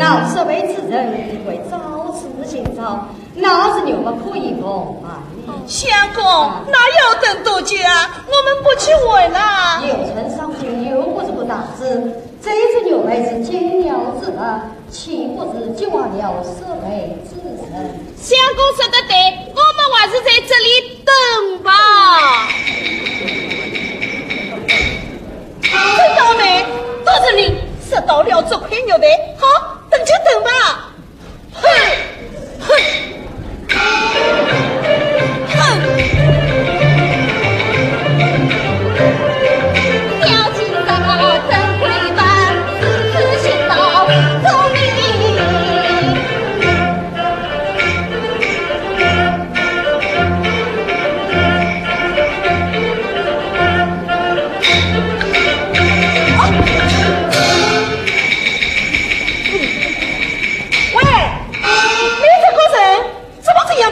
老舍为之人为早此今早，那是牛们可以不啊？相公，哪有等多久啊？我们不去问了。有臣上君又不是不打知，这只牛为是金鸟之了，岂不是就忘了舍为之人？相公说的对，我们还是在这里等吧。真倒霉，都是你拾到了这块牛蛋，好，等就等吧。哼哼哼！要记得真会办，此行到聪明。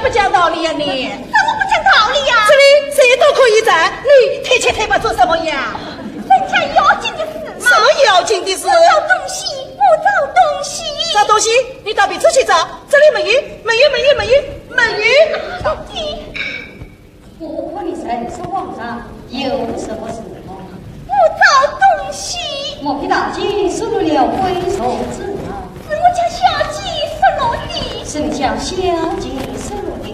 不讲道理呀你！怎么不讲道理呀？这里谁都可以站，你推前推后做什么呀？人家要紧的事嘛。什么要紧的事？我找东西，我找东西。找东西？你到别处去找，这里没有，没有，没有，没有，没有。到底？不可你才是皇上，有什么事吗？我找东西。莫非大姐收入了归手之啊？是我家小姐失落的。是你家小姐失落的。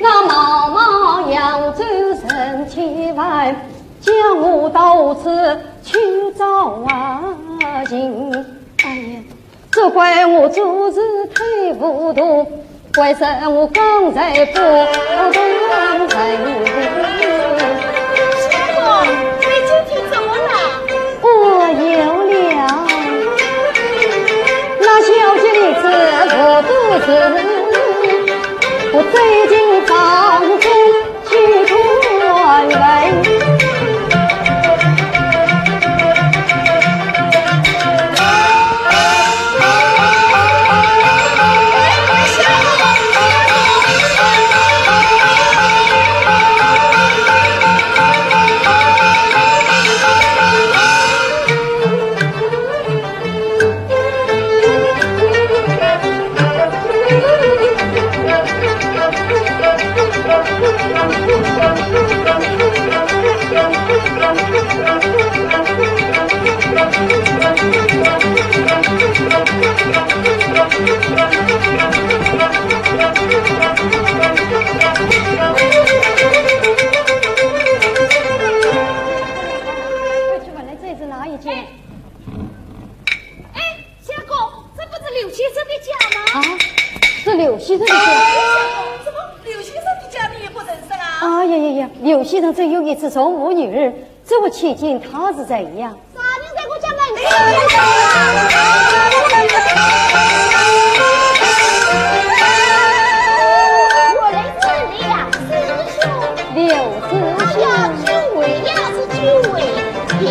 那茫茫扬州城千万，将我到此去找寻。哎呀，这怪我做事太糊涂，怪什我刚才不懂人。相公，你今天怎么了？我有了，那小姐的子我肚子。我最近房中去团圆，刘先生这有一次从母女儿，这我切近他是怎样？啥人在我家门我来自梁师兄，刘师兄，居委呀是居委，别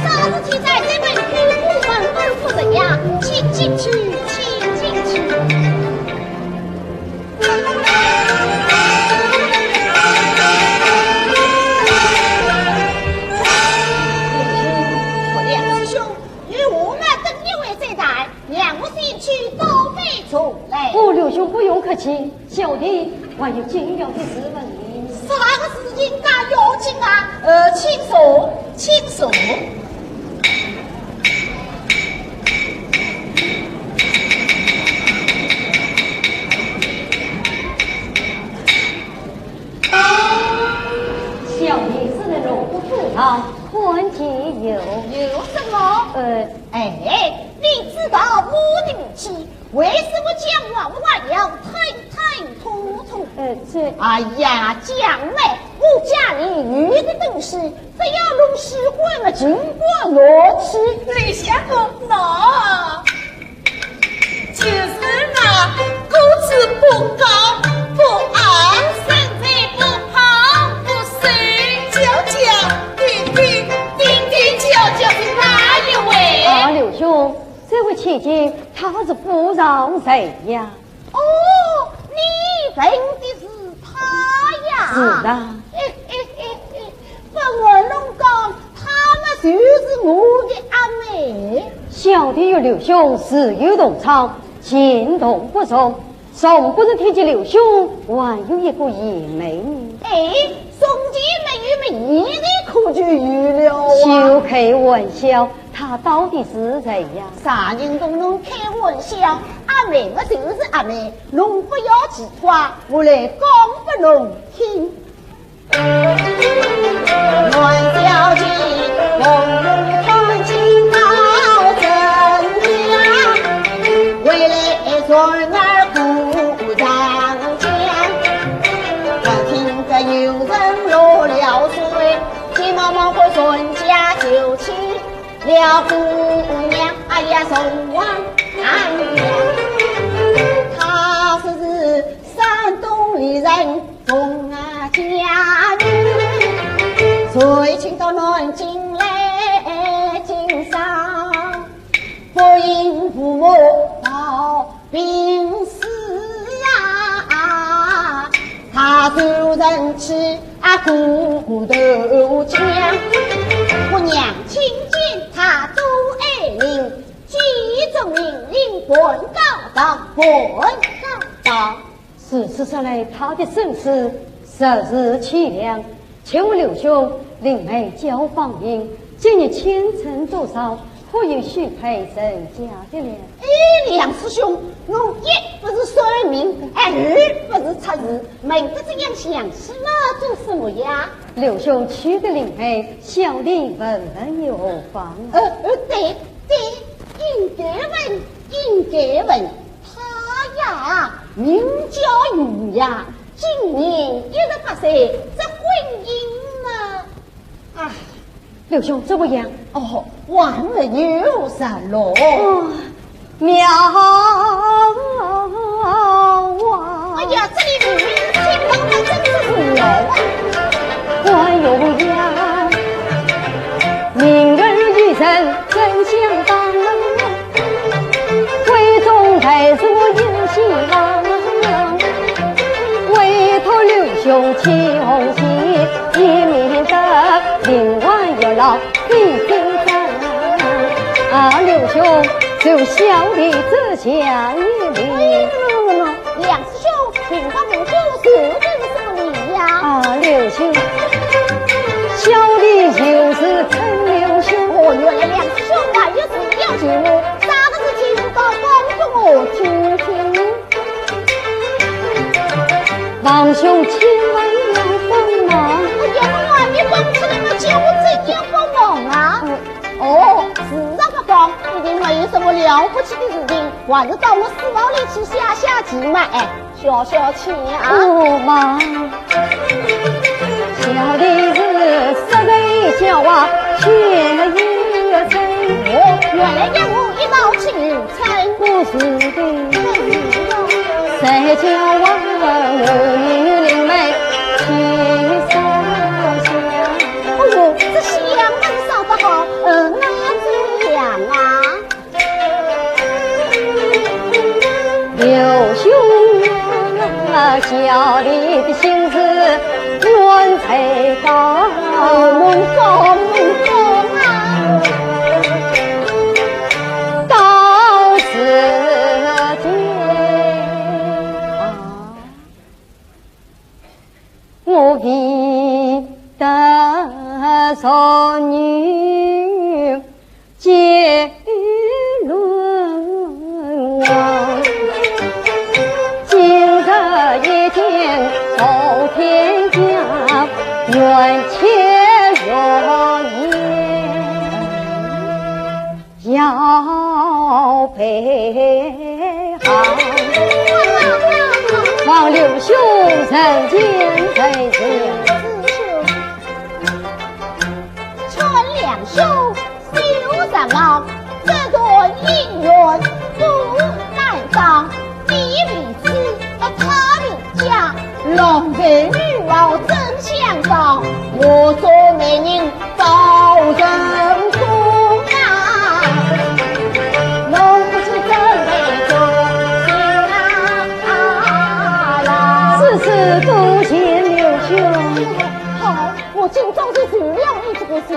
啥子记在这本与部门二夫人呀，请进去，请进去。哦，刘兄不用客气，小弟还有紧要的事问你。啥个事情敢要紧啊？请说，请说。小弟是能容不住他，宽解有什么？你知道我的名气，为什么讲话还要吞吐吐？哎呀，讲嘞，我家里遇的东西，非要弄使唤了经过落去。李相公，那就是那工资不高不昂，身材不胖不瘦，叮叫的哪一位？啊，刘兄，这位千金他是不让谁呀？哦，你认的是他呀？是的。本我龙岗，他们就是我的阿妹。小弟与刘兄事有同窗，情同不同。从不是提起刘兄，还有一个野妹。宋姐妹与一的可就有了啊！休开玩笑，他到底是谁呀？啥人都能开玩笑，阿妹我就是阿妹，侬不要奇话，我来讲给侬听。阮小姐，红红穿金到镇家，为了孙儿顾长江。我听着有人落了水，急忙忙回孙家就请了姑娘，哎呀，送往安阳。她是山东丽人，凤家女，随亲到南京来经商，不因父母到病死啊，她受人欺骨头强。我娘亲见她都爱领，急中命令本告状，本告状。事实上来，他的身世实是凄凉，请问刘兄，令妹交放命，今日前程多少？可有许配人家的了？梁师兄，侬一不是算命，二不是测字，没得这样详细嘛，做什么呀？刘兄娶的令妹，小弟问问有何妨？对，应该问，他呀名叫余呀，今年18岁，这婚姻呢？啊，刘兄怎么样？哦，忘了有啥咯？妙啊！哎呀，这里明明听到了，真是妙啊！关有呀，明儿一人真相当，闺中带着有希望，委托刘兄起红旗，以免得另外有劳费心伤。刘兄就小弟这下一礼。梁师兄，请帮我做是什么礼呀？刘兄，小弟就是陈刘兄。原来梁师兄啊，也是要请我，啥个事情到告诉我听听。王兄千万要帮忙。你帮出来嘛，叫我怎样帮忙啊？是那个帮，一定没有什么了不起的事情，还是到我书房里去下棋嘛，消气啊。妈，小弟是实为教啊，却有真。原来让我一道去参不是的，谁叫我女灵妹去烧香？这香能烧得好，那怎样啊？刘兄啊，小弟的心思远才高，梦中啊，到此间我必得son女结论王，今这一天受天降，愿且容颜要配好。望刘兄人间在这。两手修什么？这段姻缘不难当。你名字他名家，龙飞女王真相当。我做美人保人公啊，弄不起真为中心啊！世事多谢刘兄。好，我今早就除了你这个小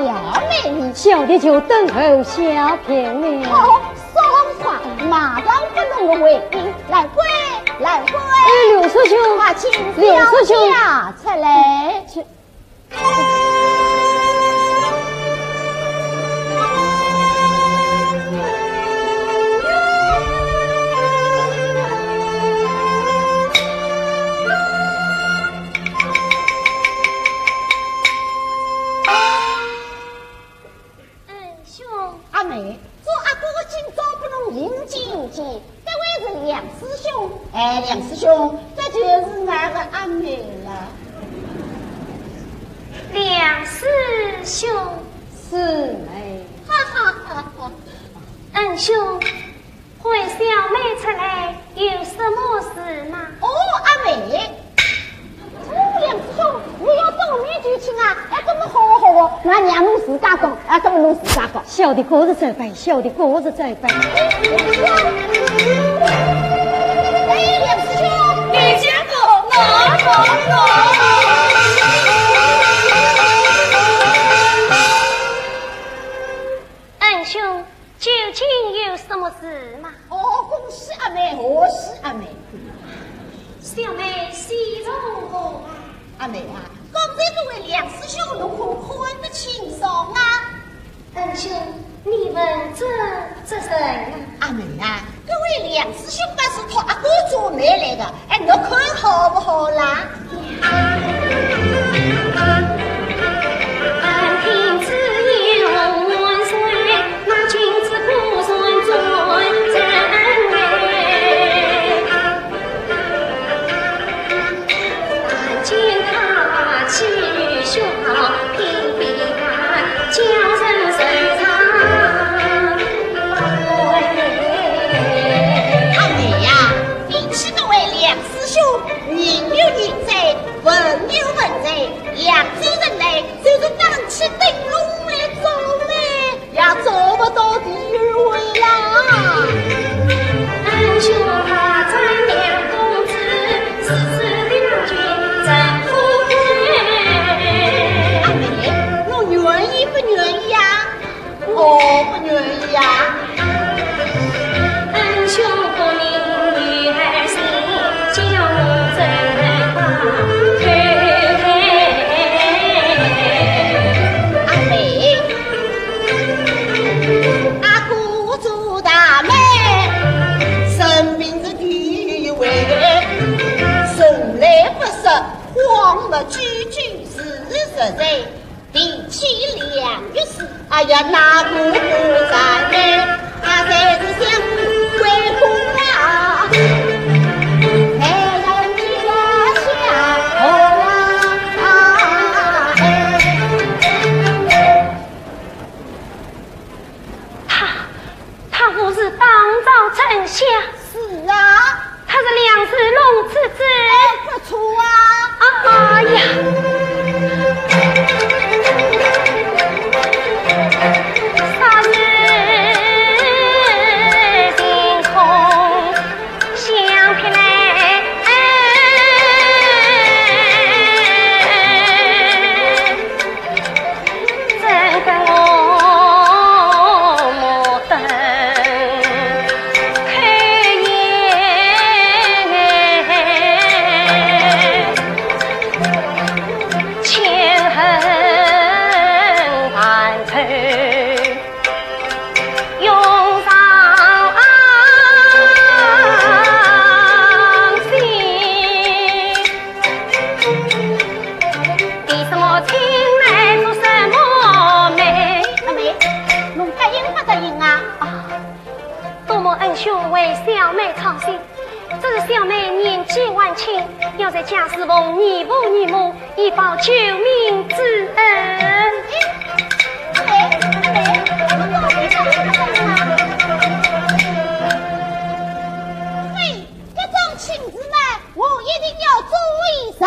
美女，小弟就等候下片了。好，爽快，马上不弄我回应，来归。刘师兄，请刘师兄出来。阿妹，做阿哥今早不能迎接，这位是梁师兄。梁师兄，这就是那个阿妹了。梁师兄，师妹，哈哈，恩兄，唤小妹出来有什么事吗？哦，阿妹，两师兄，你要正面剧情啊，要这么好哦，那娘侬自家讲，这么侬自家讲，小的哥是这般，小的哥是这般。哎，两师兄，你先走，我。恩兄，究竟有什么事吗？哦，恭喜阿妹，贺喜阿妹。小妹喜从何来？阿妹啊，刚才各位两师兄如何看得清爽啊？恩兄，你问这人阿妹啊，各位两师兄那是托阿哥做媒来的，哎，你看好不好啦？安平之有万岁，那君子不算尊真位。但见他气宇雄豪，平比他骄人深藏。阿妹呀，比起各位两师兄，人有人在，文有文在，扬州人来就是当起灯笼来走嘞，也找不到第二位啦。恩兄他在两公子，此次两军怎不对？阿妹，侬愿意不愿意呀？哦，不愿意呀。恩兄不明女儿心，叫我怎能把推开？阿妹，阿哥做大妹，生命是地位，从来不说谎不句句是实在。比起两月事，哎呀，那个不在呢，他才是相归公啊。哎呀，你个小他不是当朝丞相，是啊，他是梁世龙之子。不错啊。哎呀！杀人惊恐，想起来，真跟我莫等开眼，千恨万仇。用上心，为什么青来做什么美？阿妹，侬答应不答应啊？多么恩兄为小妹操心，这是小妹年纪晚轻，要在家侍奉你父你母，以报救命之恩。阿妹，侬到底答应不答应啊？嘿，这桩亲事呢，我一定要做一声。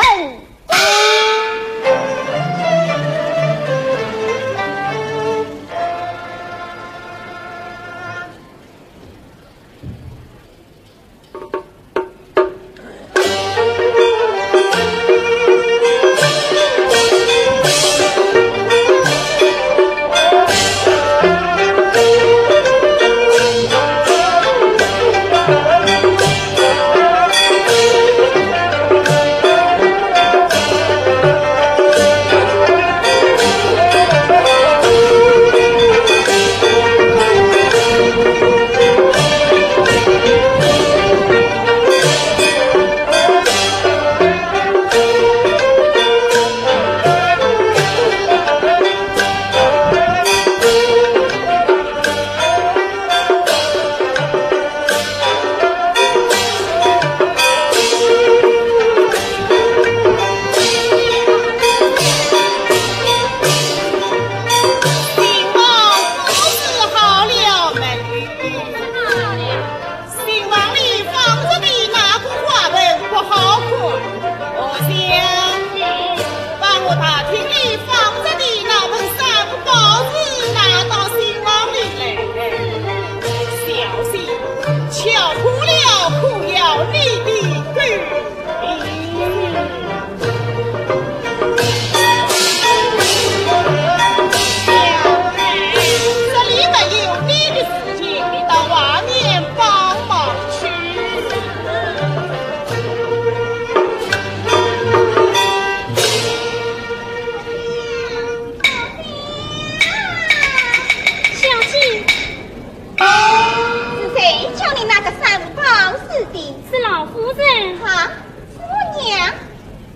是老夫人。啊，是我娘。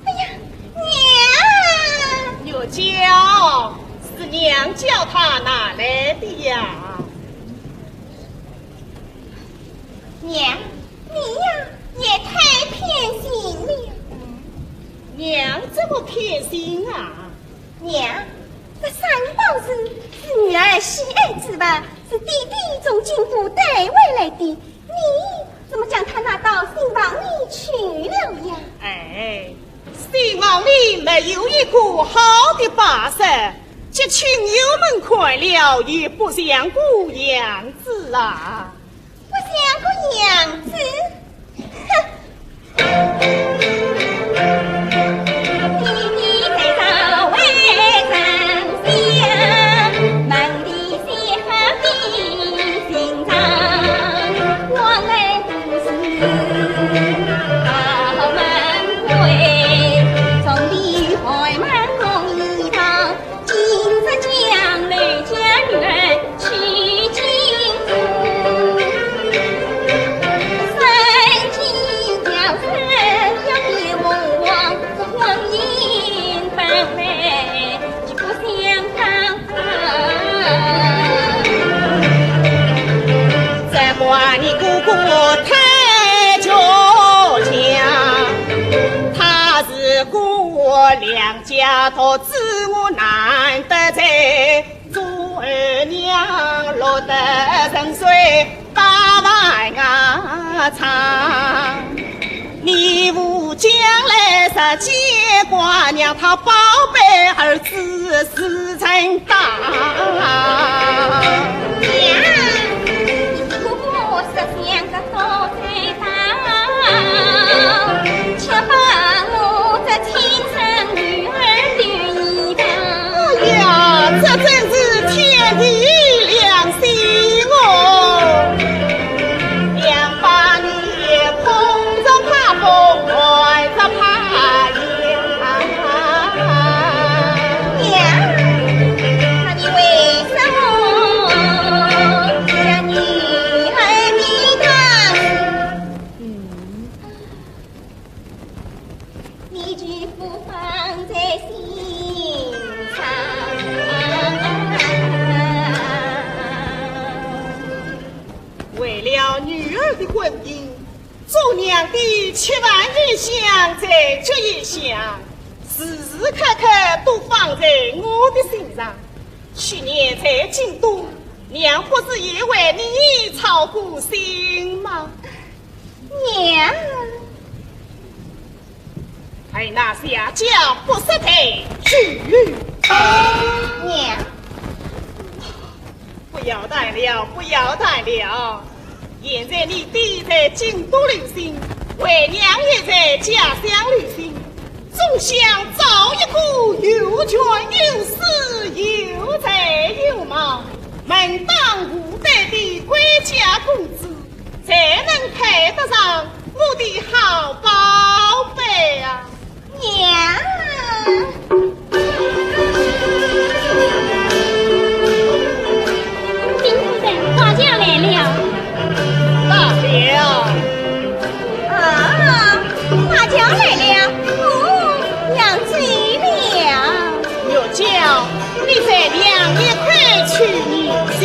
哎呀，娘！有叫，是娘叫他哪来的呀？娘，你呀也太偏心了。娘怎么偏心啊？娘，这三宝是女儿喜爱之物，是弟弟从金府带回来的，你怎么将他拿到新房里去了呀？哎，新房里没有一个好的把式，这亲友们看了也不像个样子啊！不像个样子，哼！你在这为怎想？梦里想的心肠，我来不是好门会，从地海满空一趟，今日将来家女儿去京府。你姑姑太倔强，她是我两家头，知我难得在，做儿娘落得沉水把万牙长。你父将来实见寡娘，她宝贝儿子是成大。娘，个多才道，却把我这亲生女儿丢一旁。哎呀，这真是天地良心哦！娘把你捧着怕风，怀着怕凉。娘，那你为什么将女儿迷堂？你举不放在心上。为了女儿的婚姻，做娘的千万日想在这一想，时时刻刻都放在我的心上。去年在京都，娘不是也为你操过心吗？娘，还那下家不识抬举。娘，不要谈了，不要谈了。现在你弟在京都旅行，为娘也在家乡旅行，总想找一个有权有势有才有貌门当户对的归家公子，才能配得上我的好宝贝啊！娘。丁夫人，大家来了。大了。啊，大家来了，哦，娘醉了。有叫你在娘一块去迎亲。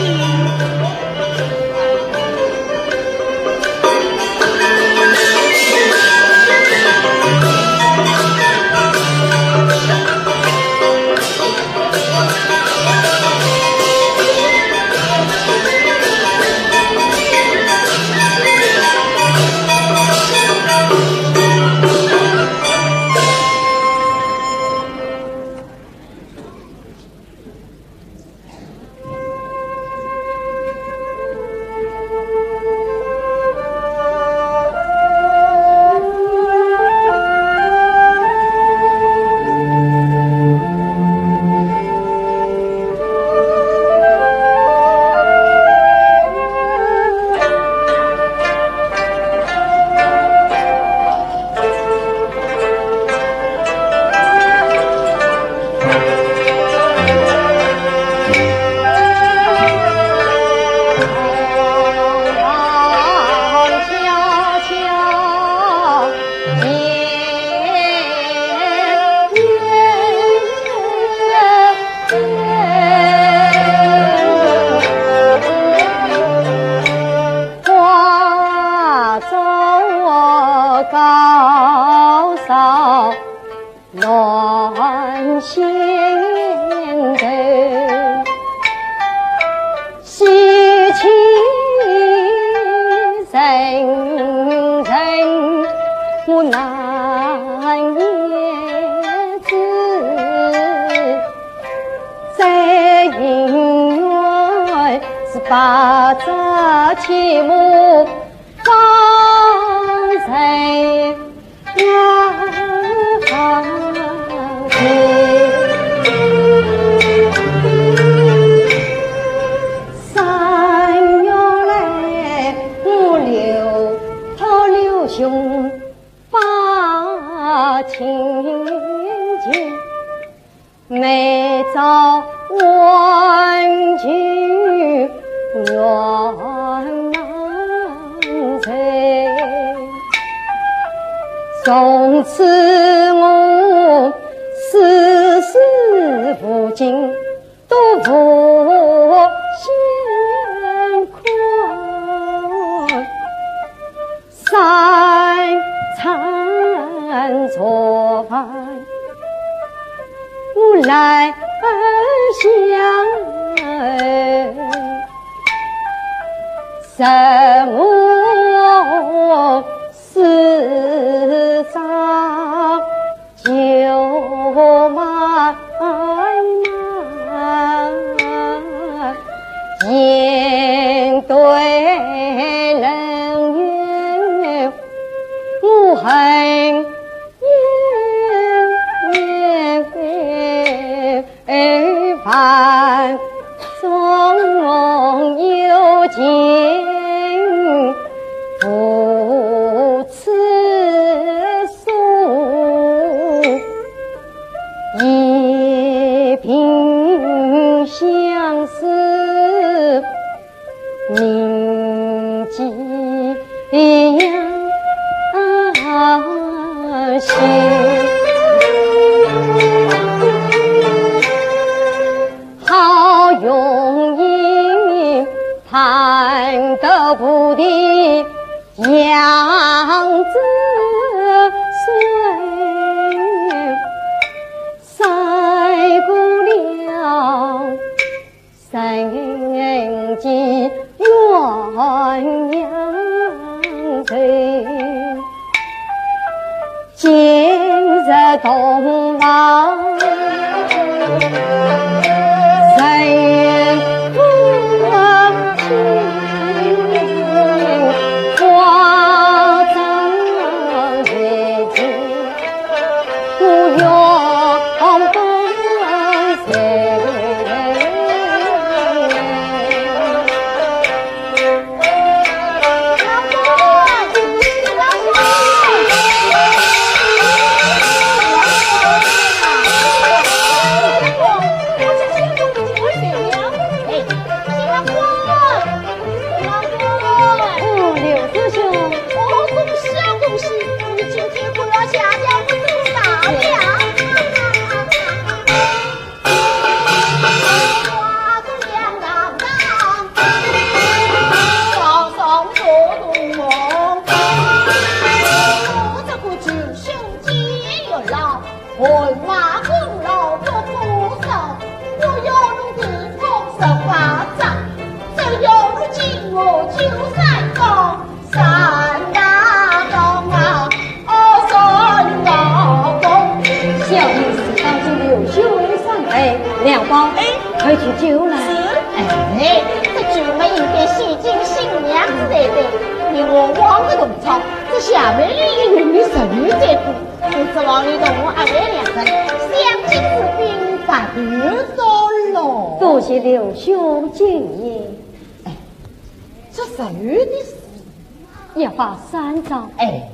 18起母方谁3月来我刘兄把亲亲每早问君远难猜，从此我世事不惊，都不嫌困。三餐做饭，我来相什么世上就慢言对人缘，我恨盼总有情不辞诉，一颦相思铭记样心。好容易盼得不的样子碎，赛过了3季鸳鸯醉，今日东望两包，快去酒来。哎，这酒嘛应该洗净新娘子才对。你我王的农场，这下面里有你神女在顾，我指望你同我阿妹两人相敬如宾，白头到老。多谢刘兄敬言。哎，这神女的事一发3章。哎。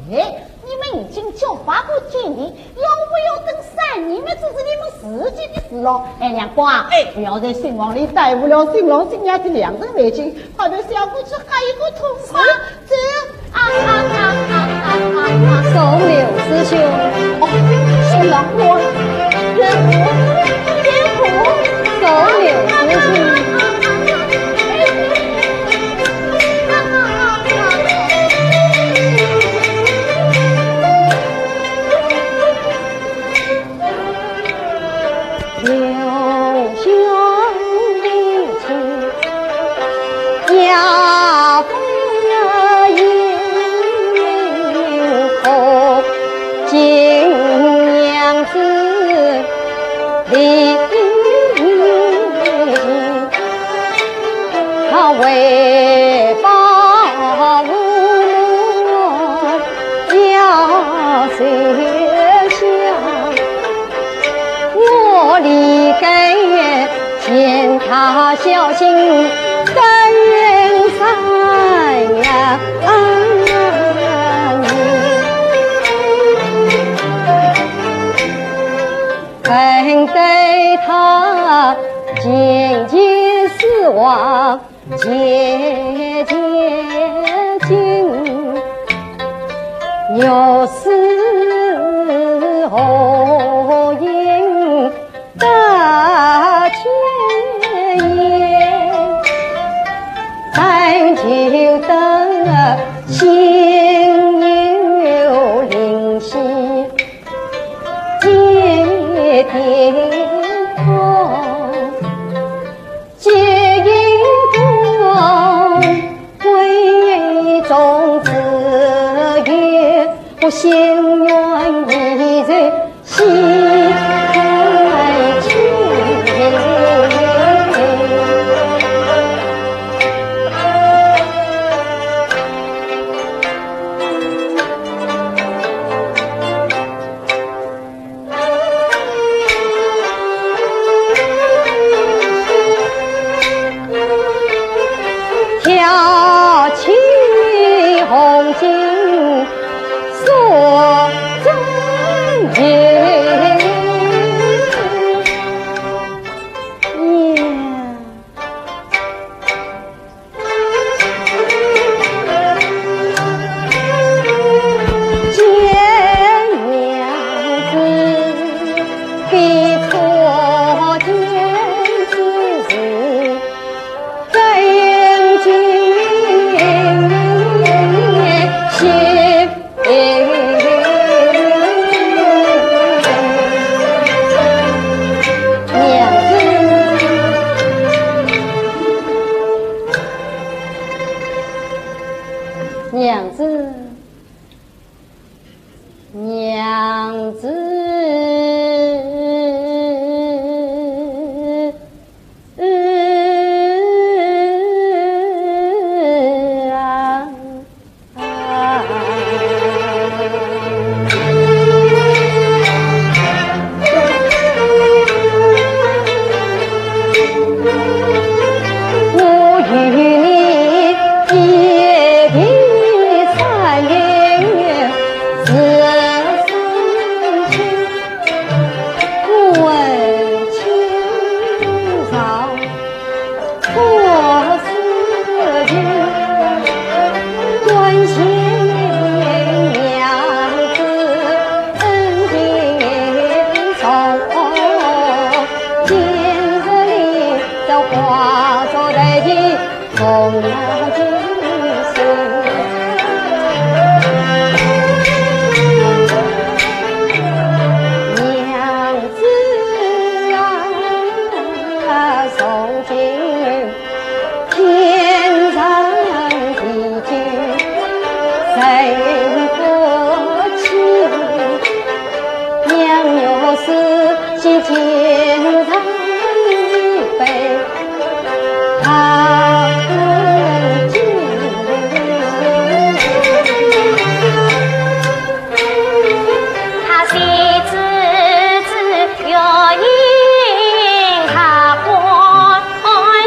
你们已经交发过建议，要不要等3年嘛？这是你们自己的事喽。哎，亮光，不要在新房里耽误了新郎新娘的两人围巾，快点小过去喊一个痛快。走送刘师兄。新郎我别哭，送刘师兄。好为报无路要随想，我离开见他小心跟山呀。等待他渐渐死亡，渐渐近，有时后因大千言，但求得心有灵犀。天空结一种为种子叶，我心愿一人心开情。挑起红巾锁针眼，见娘子比错天之日。娘子，娘子我与你结的三月是深情，问情长，我思君，关心娘子恩情重，今日里这化作的风浪之声。娘子啊，从今天长地久，谁不亲？娘有事心天长一杯。他很近，他喜滋滋有因他欢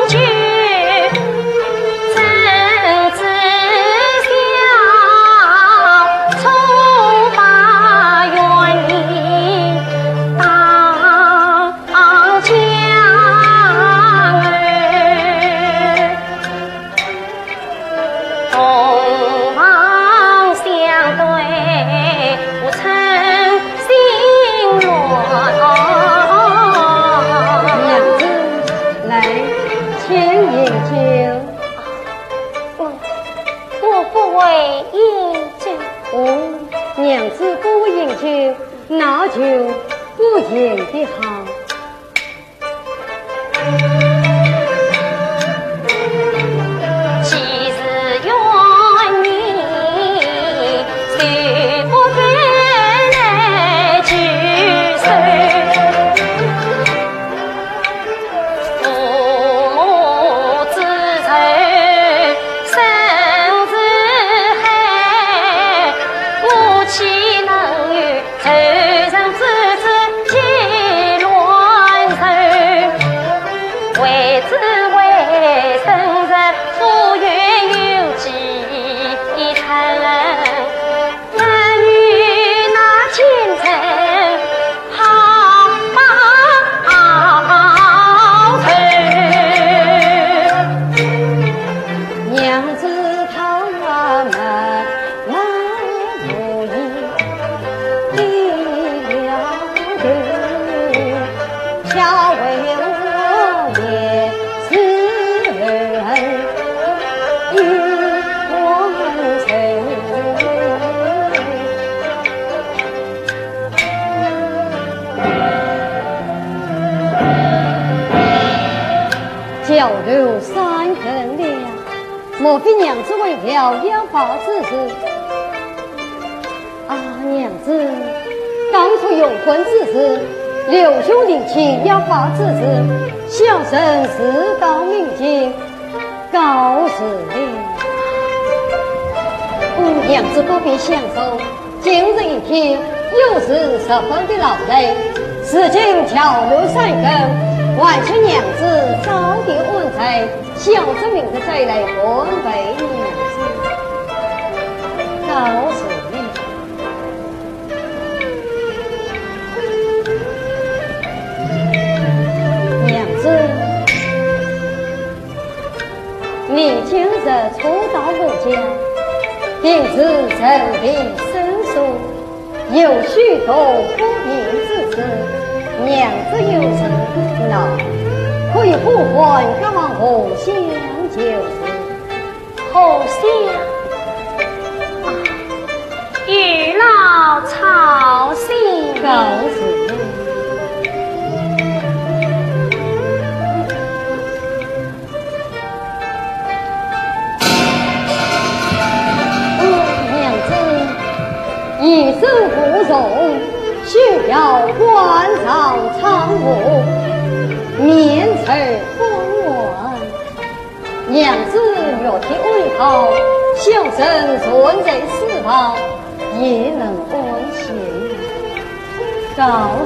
聚，曾子孝从把园里当家儿，同旁相对不曾心乱。娘子来请饮酒。我不为饮酒。哦，娘子不饮酒，那就不饮的好。其实愿你随我回来聚首，父母之仇。莫非娘子为了养发之事？啊，娘子，当初永婚之时，刘兄弟亲养发之事，小生事到明镜，告辞了。娘子不必享受，今日一天又是十分的劳累，事情条路三更，还请娘子早点安排，小生明日再来安慰娘子。告辞了。娘子，你今日初到我家，定是成病生疏，有许多不明之事，娘子有事，那可以互换赶往侯乡就是。侯乡啊，与老操心。告辞了。一生不容，需要官场参悟，面垂风婉。娘子若听问好，小生存在四方，也能安心。告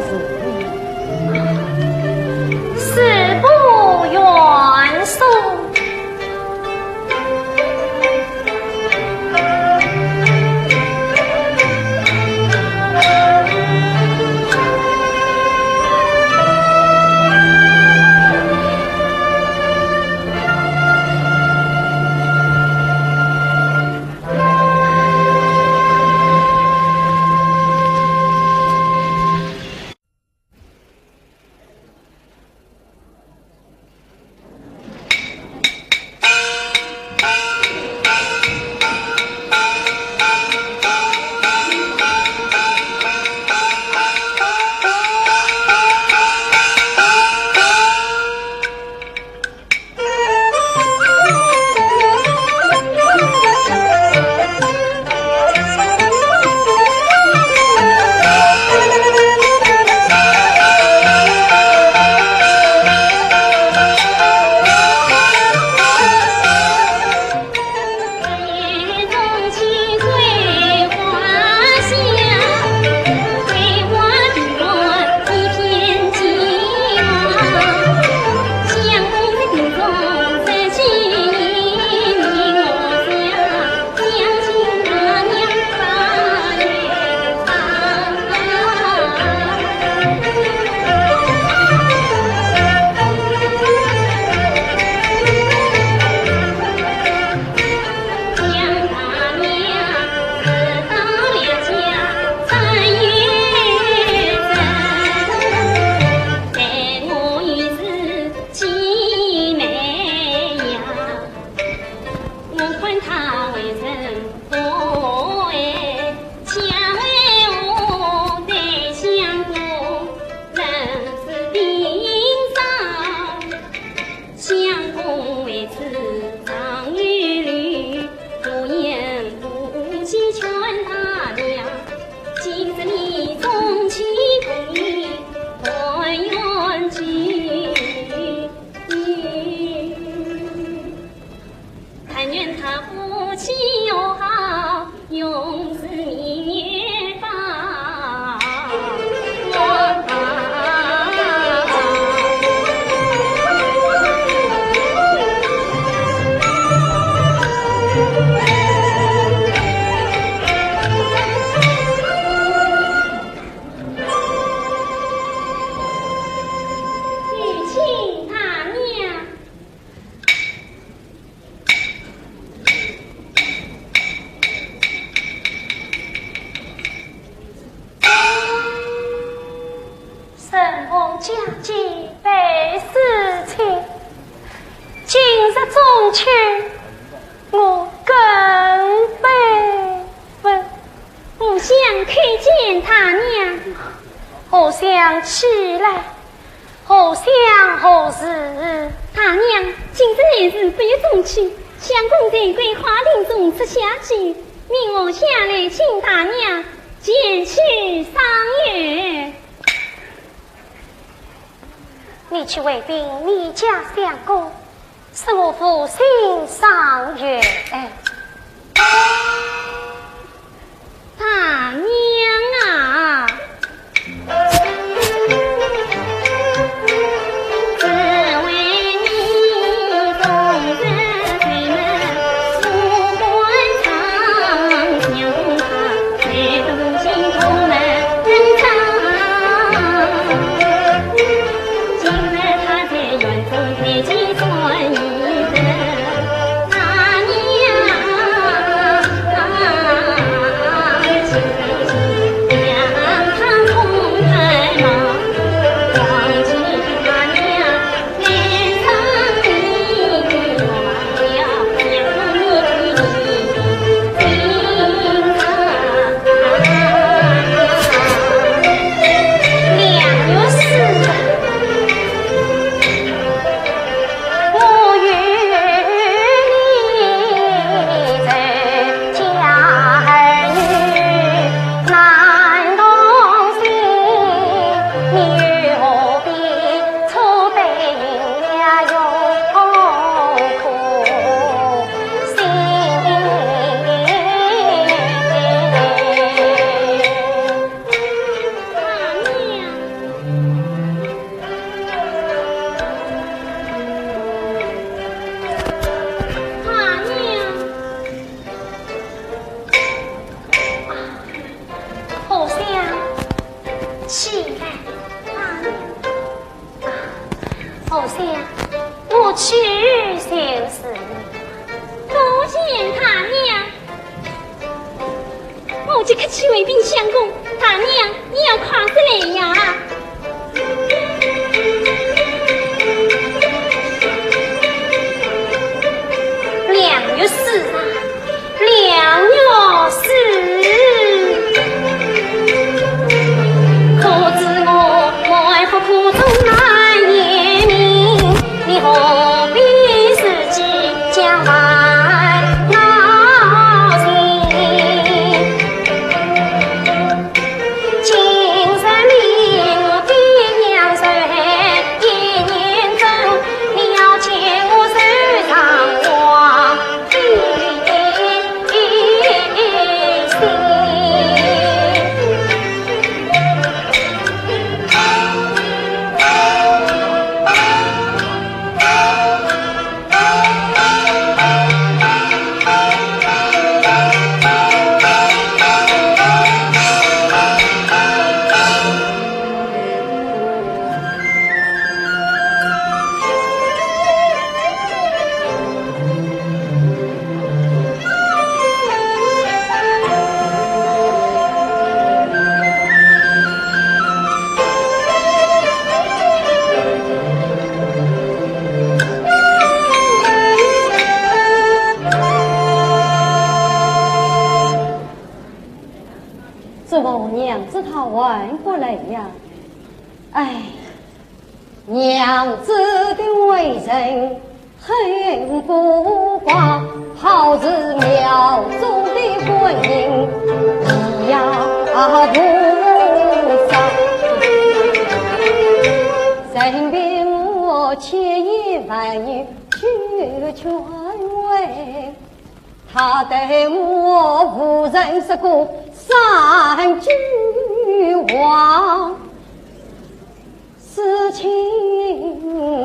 辞了。事不愿送。家境被事情，今日中秋，我更悲愤。不想看见他娘，好想起来，好想何时他娘今日也是被中秋，相公在桂花亭中吃下酒，命我下来请大娘前去赏月。你去卫兵，你家相公，是我父亲赏月。大娘啊！娘子的为人很不光，好似庙中的观音一样菩萨。身边我千言万语去劝慰，他对我无人说过三句话。此情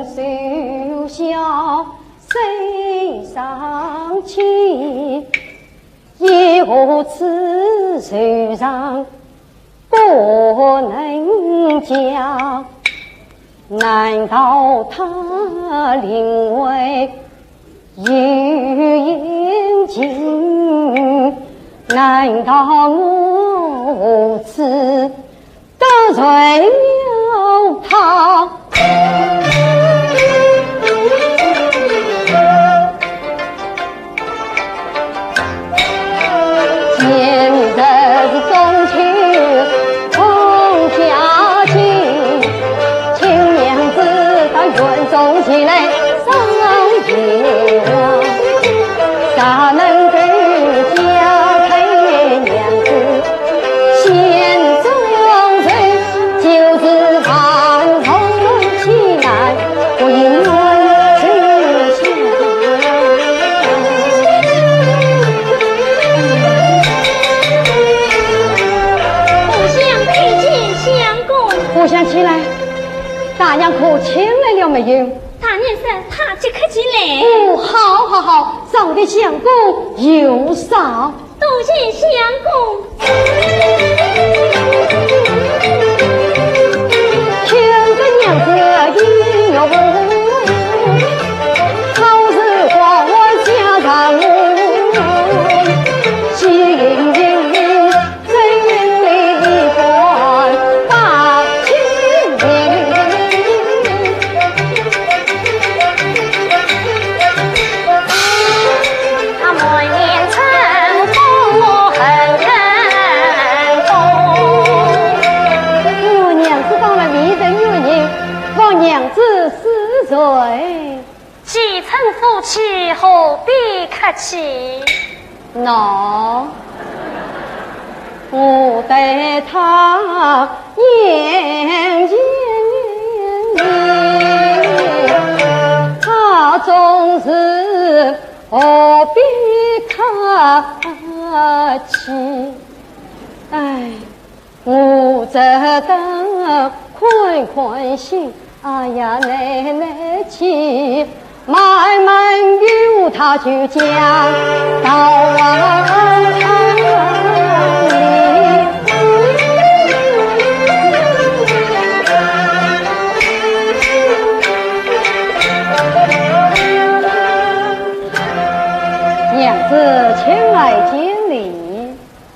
休笑谁伤情，有此世上不能讲，难道他临危有眼睛？难道我无此得罪了他？今日中秋同佳节，请娘子到园中前来赏月。哪能给家配娘子？心中人就是万头起来，不应知晓。不想配见相公。我想起来，大娘可请来了没有？大娘生他即刻进来。哦，好好好，上的相公有赏。多谢相公。听个娘子音乐舞，好日光我家上路，喜迎迎真里关把情明。他每年春风我很感动。我娘子到了迷人月夜，望娘子施罪。既成夫妻，何必客气？喏，我对他言言他总是何必客气？哎，我这等困心，哎呀，奶气。慢慢由他去讲道理。娘子前来见礼，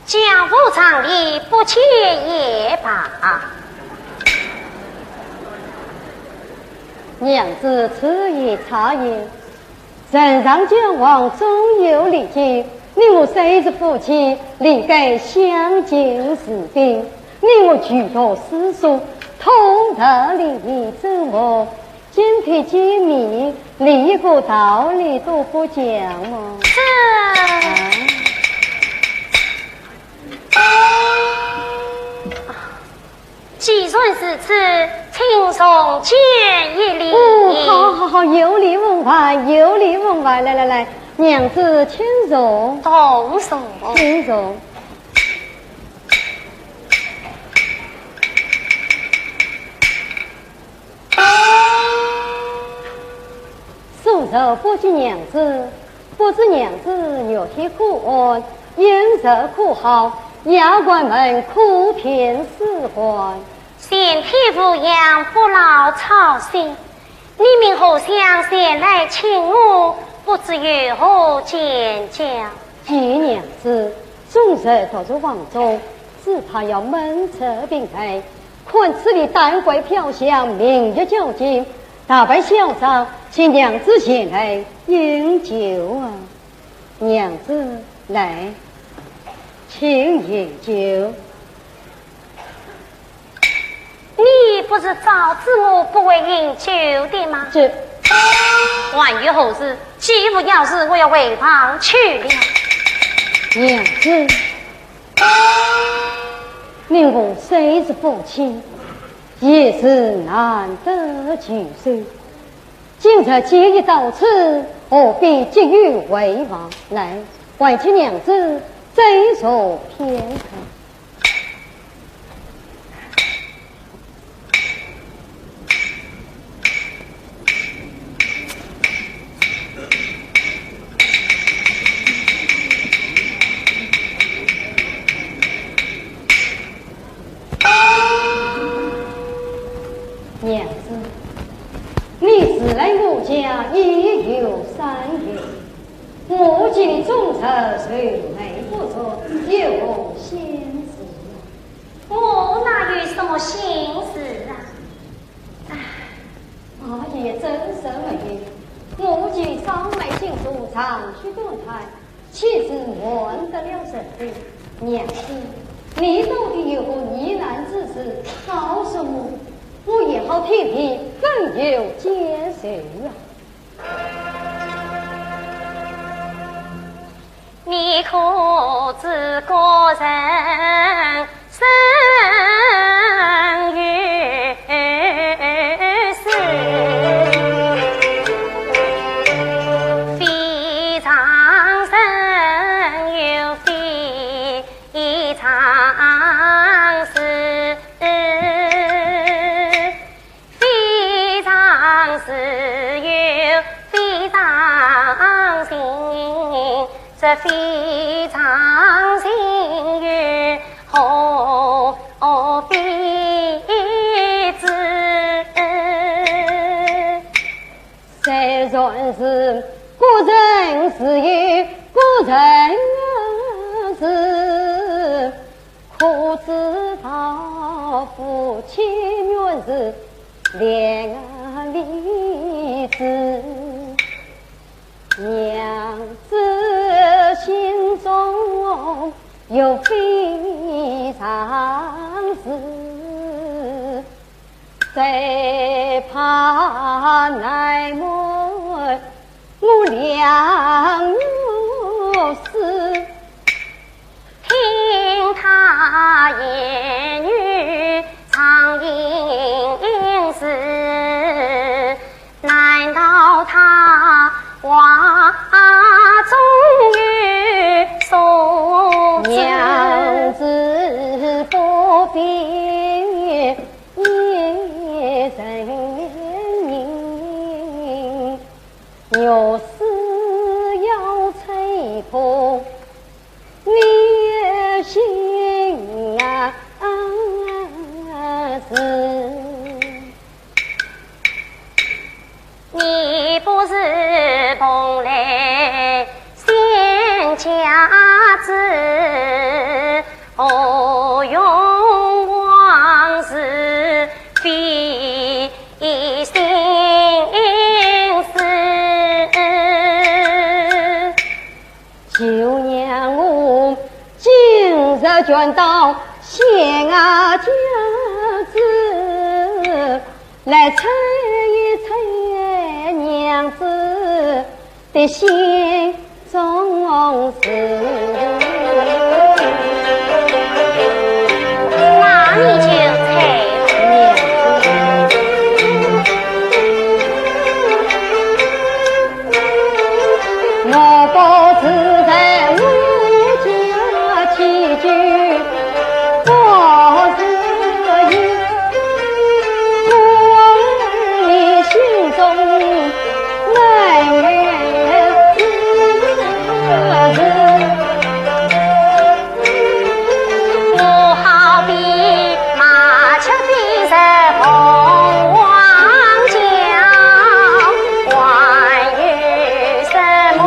家父长礼，不切也罢。娘子此言差言，人上将往终有礼节。你我虽是夫妻，理该相敬如宾。你我举头思书，通达礼仪怎么？今天见面，连一个道理都不讲吗？既算是此，请送见一礼。哦，好，有礼问饭，有礼问饭。来，娘子请坐。同送。请坐。素手不及娘子，不知娘子有天苦安，饮食可好？衙官们苦偏使唤。先天抚养，不劳操心。你们互相前来请我，不知如何见教。见娘子，终日躲在房中，只怕要闷车并退。看此里丹桂飘香，明月皎洁，大摆小茶，请娘子前来饮酒啊！娘子来，请饮酒。你不是早知我不会饮酒的吗？这万一后事，既无要事，我要回房去了。娘子，你我虽是夫妻，也是难得聚首。今日节日到此，何必急于回房？来，还请娘子再坐片刻。娘子，你自来我家已有3月，我今终日虽没不做，有何心事？我哪有什么心事啊？阿爷真是没有，我今上来进书，长驱短台，岂是换得了神的？娘子，你到底有何疑难之事，告诉我，我也好替你更有解释啊！为可知个人生于世，非常生又非常死，非常死又非常行，这非常行于何必知？虽然是古人是有古人事，可知道夫妻原是两离子，娘子心中有非常事，谁怕乃妹我两有事，听他言语常应是，难道他话终于所知？娘子不必一人命，有事要催迫你心事。你不是蓬莱仙家子，何用往事非心思？就让我今日卷到县家子，来猜一猜娘子的心中事。那你就猜我不是在我家起居，我是因我你心中难圆事。我好比麻雀飞在凤凰桥，还有什么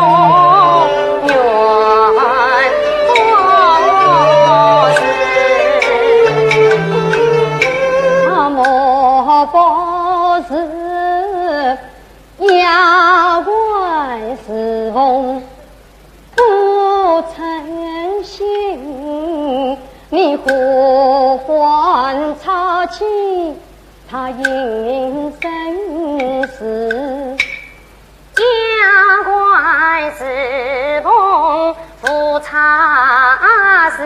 缘故事？莫不是牙关是风不诚信，你呼唤插起他应生死。家官是奉夫差事，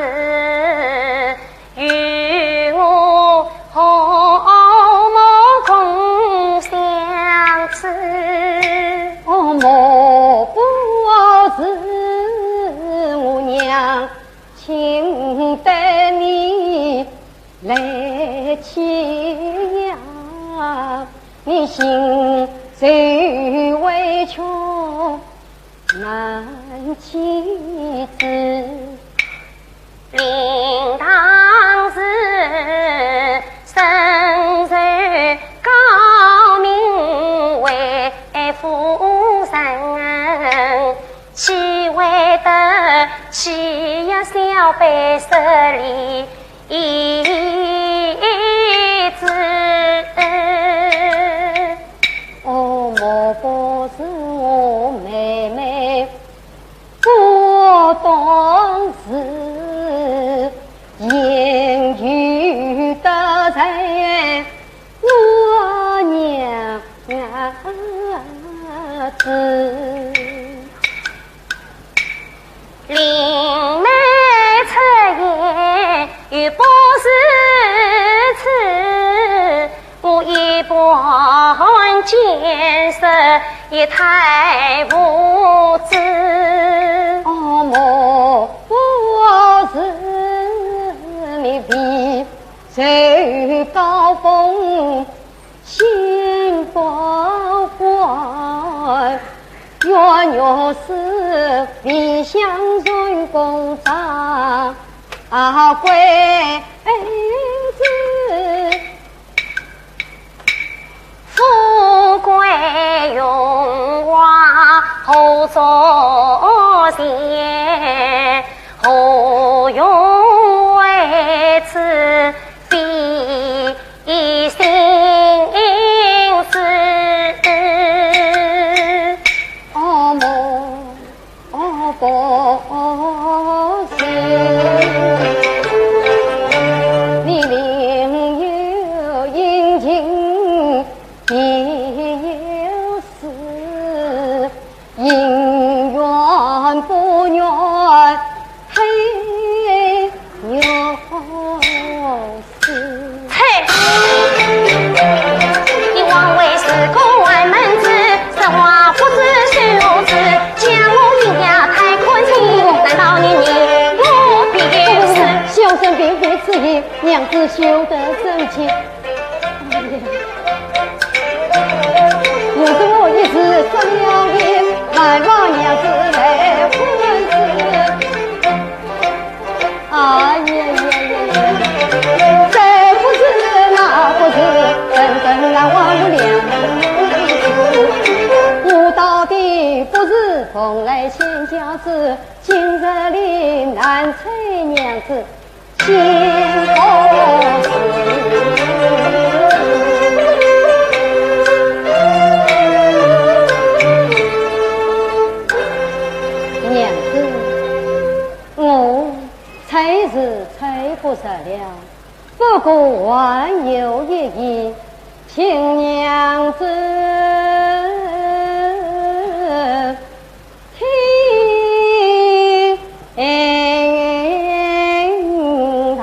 与我何莫共相持？莫不是我娘请得你来欺呀，你心最委屈难启齿。令当时身受高明为夫人，岂会得起呀小辈十里一子？莫不是我妹妹不懂事，言语得罪我娘子。令又不是此，我一般见识也太无知。莫不是你比谁高峰心不坏，若有是必相顺公长贵子，富贵荣华后作先，何用为此比心思？不是，你另有阴晴也有事，姻缘不缘嘿有事。嘿，你枉为是公安门子，实话不知虚无知，将我一家太困情，难道你我必是？修身并非此意，娘子修得真情。有着我一时生了意，盼望娘子来婚事。哎呀呀呀！这不是那不是，真正难忘了两人。我到底不是蓬莱仙家子，今日里难催娘子心不死。娘子，我才是催不得了，不过还有一意，请娘子听他。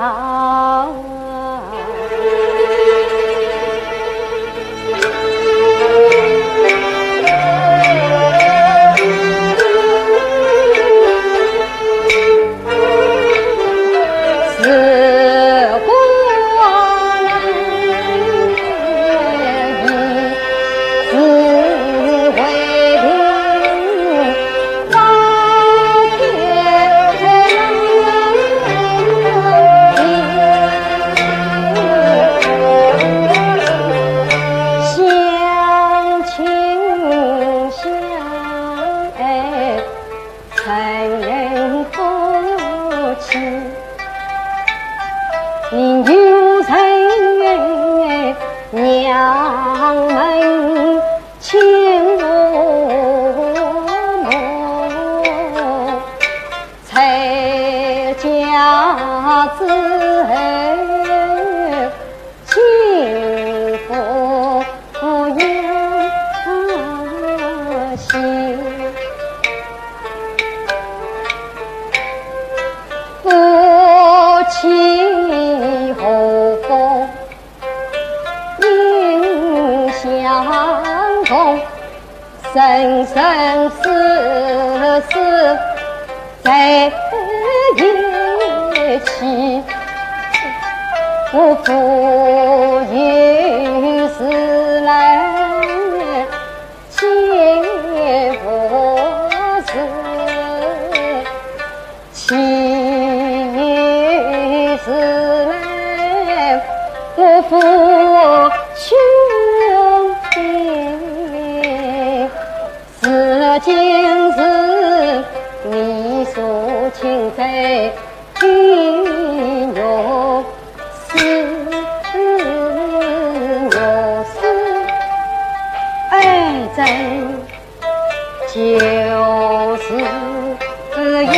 生生世世在一起，我负于是来情不是，情于是来我负兄弟。今日你所情在心有事有事，爱在就是这样。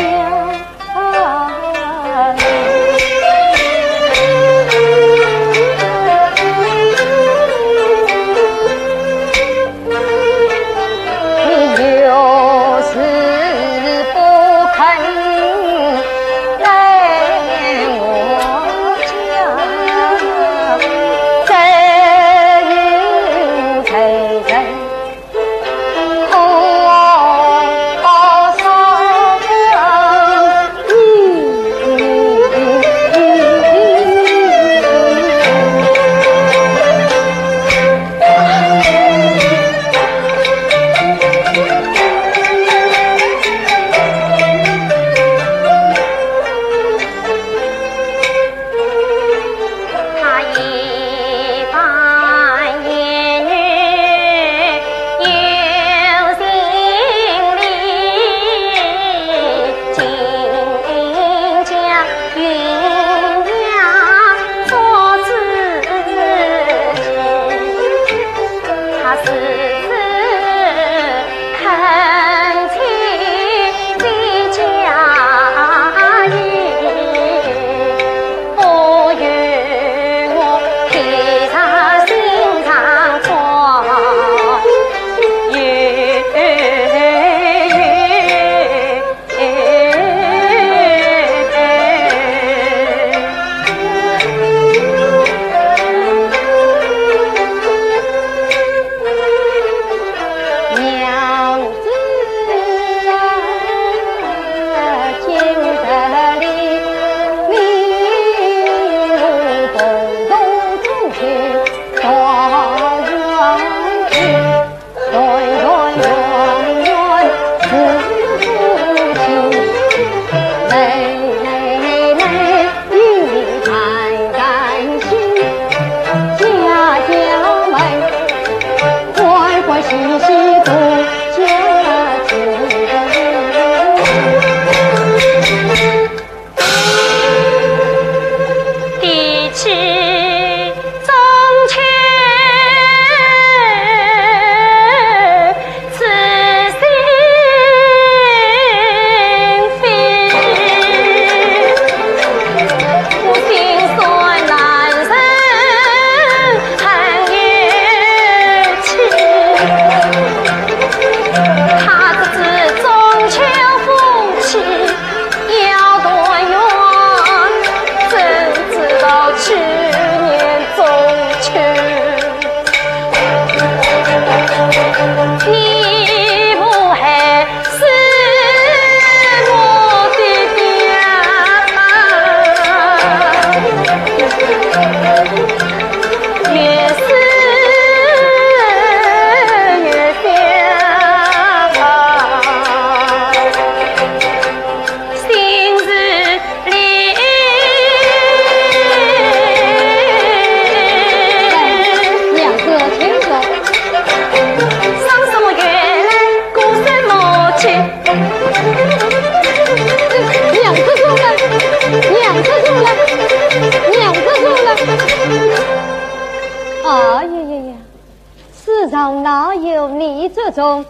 中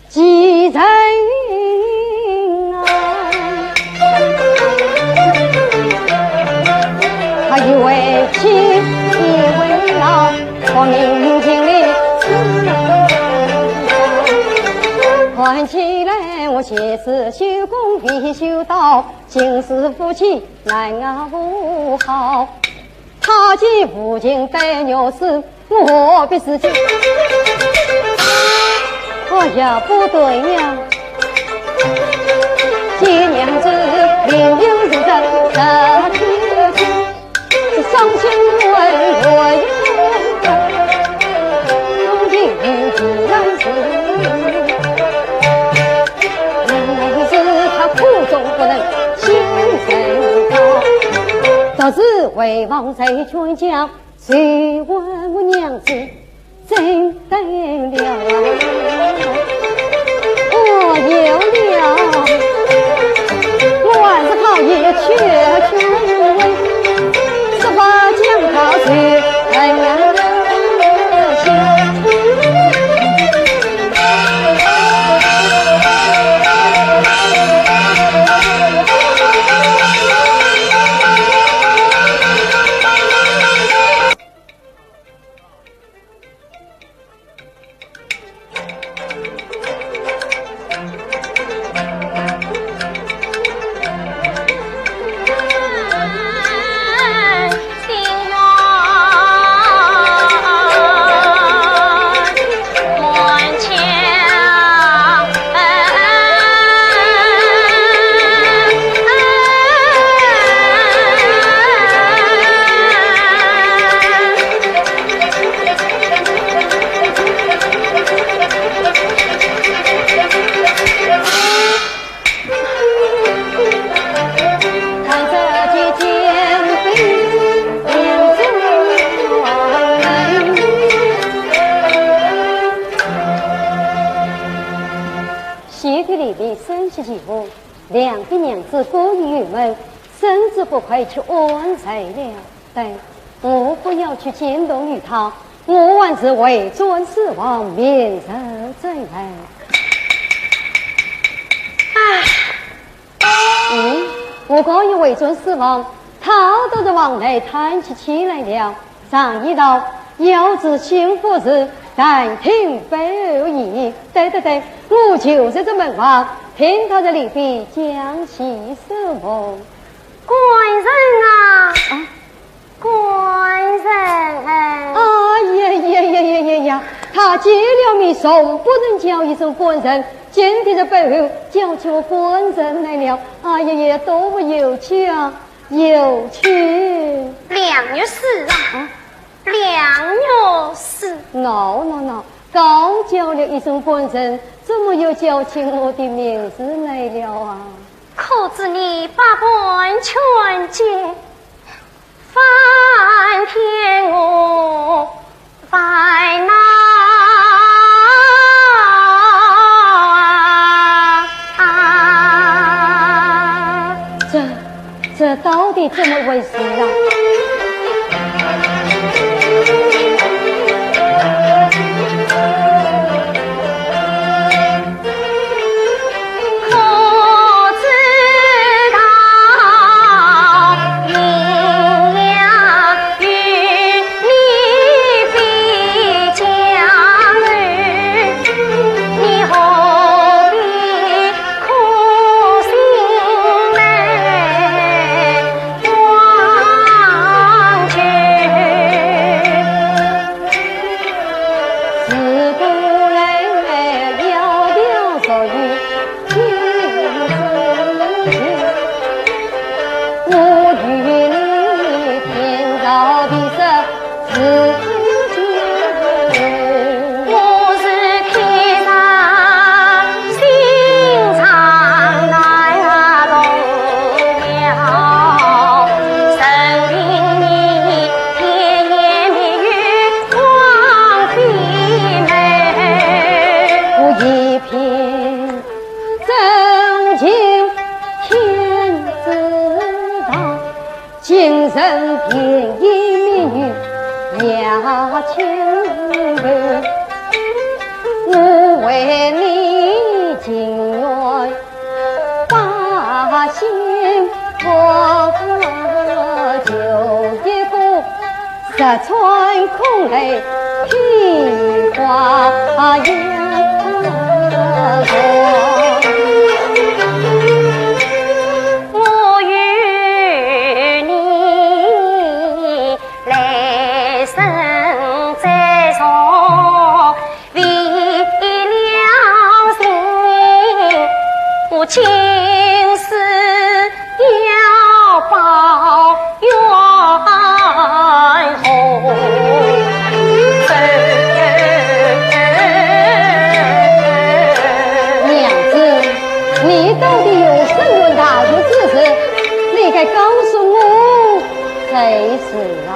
几人啊？他以为妻，以为老，我明镜里看起来我前世修功必修道，今世夫妻难啊不好。他既父亲带牛死，我必死去。哎呀，不对呀！爹娘子领有如真的天机，伤心问我有如今自然是，原是他苦中不能心神高。早知为王在全家，谁问我娘子怎得了啊？我有了，我万是好也却为十八将他去很难两个娘子过于郁闷，甚至不快去安在了。但我不要去见动于他，我还是为尊死亡，免受罪来。我刚一为尊死亡，他都是往内叹起来了。上一道要知幸福时，但听非议。对，我就是这门房。听他在里边讲起什么？官人啊，官人！呀！他结了命，从不能叫一声官人，今天的背后叫起我官人来了。多么有趣啊！有趣！两月4啊，2月4。No， 刚叫了一声官人，怎么又叫起我的名字来了啊？可知你把本全接，翻天我在哪？这到底怎么回事啊？人便以命运压千人，无为为你情愿把心破，就一个石川空泪披花烟。我与你来生再重，为了心，我今世要报冤仇。你到底有什么大事之事？你该告诉我谁是啊？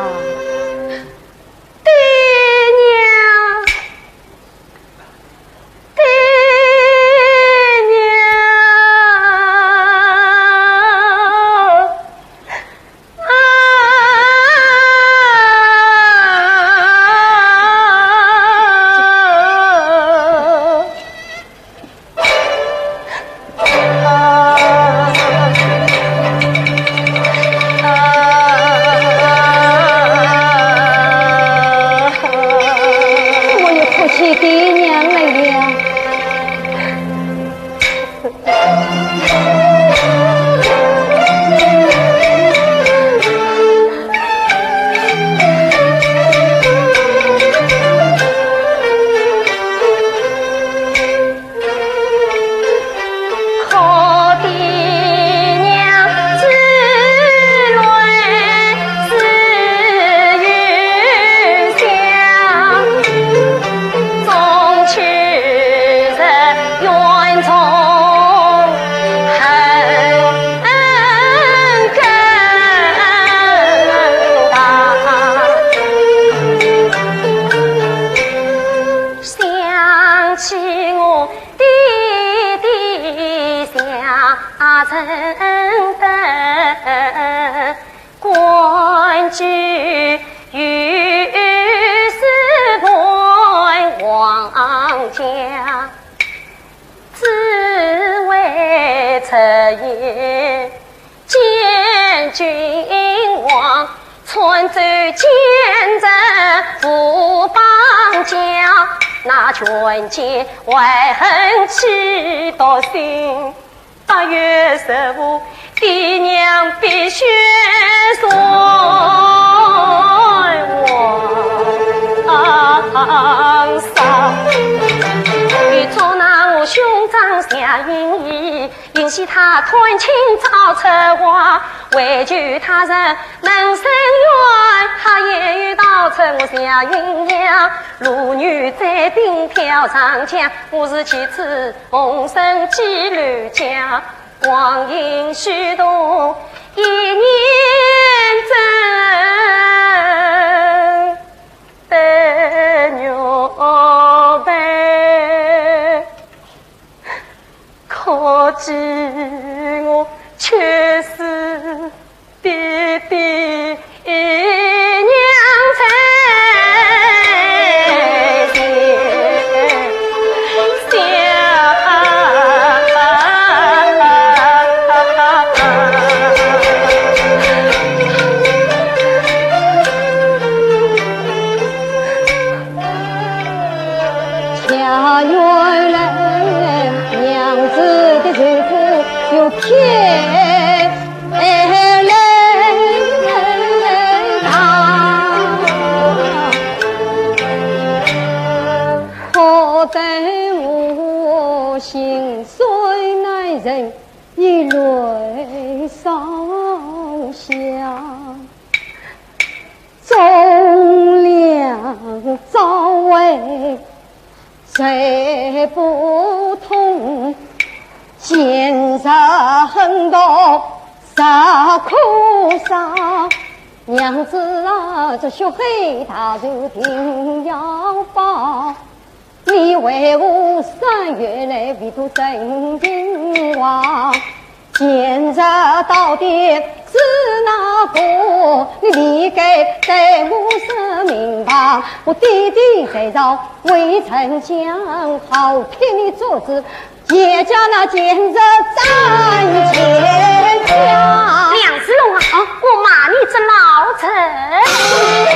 爹娘，爹权奸怀恨气到心，8月15，爹娘必须送往上。欲捉拿我兄长夏云逸，引起他团亲造策划，为求他人能伸冤，他也欲盗趁我夏云娘。路女在兵票上将，我是其次红绳记录家，光阴虚度一年真得牛背，可惜我却是爹爹娘才。家园来，娘子的媳妇有天来大，可待我心碎难忍，一泪烧下，忠良早为谁不痛？见识很多，啥苦啥？娘子啊，这血黑大就定要报。你为我3月来为度真金王，现在到底是哪个？你立该对我说明白。我弟弟在朝未曾讲，好听你做子，也叫那奸人斩前家。梁子龙啊，我骂你这老臣，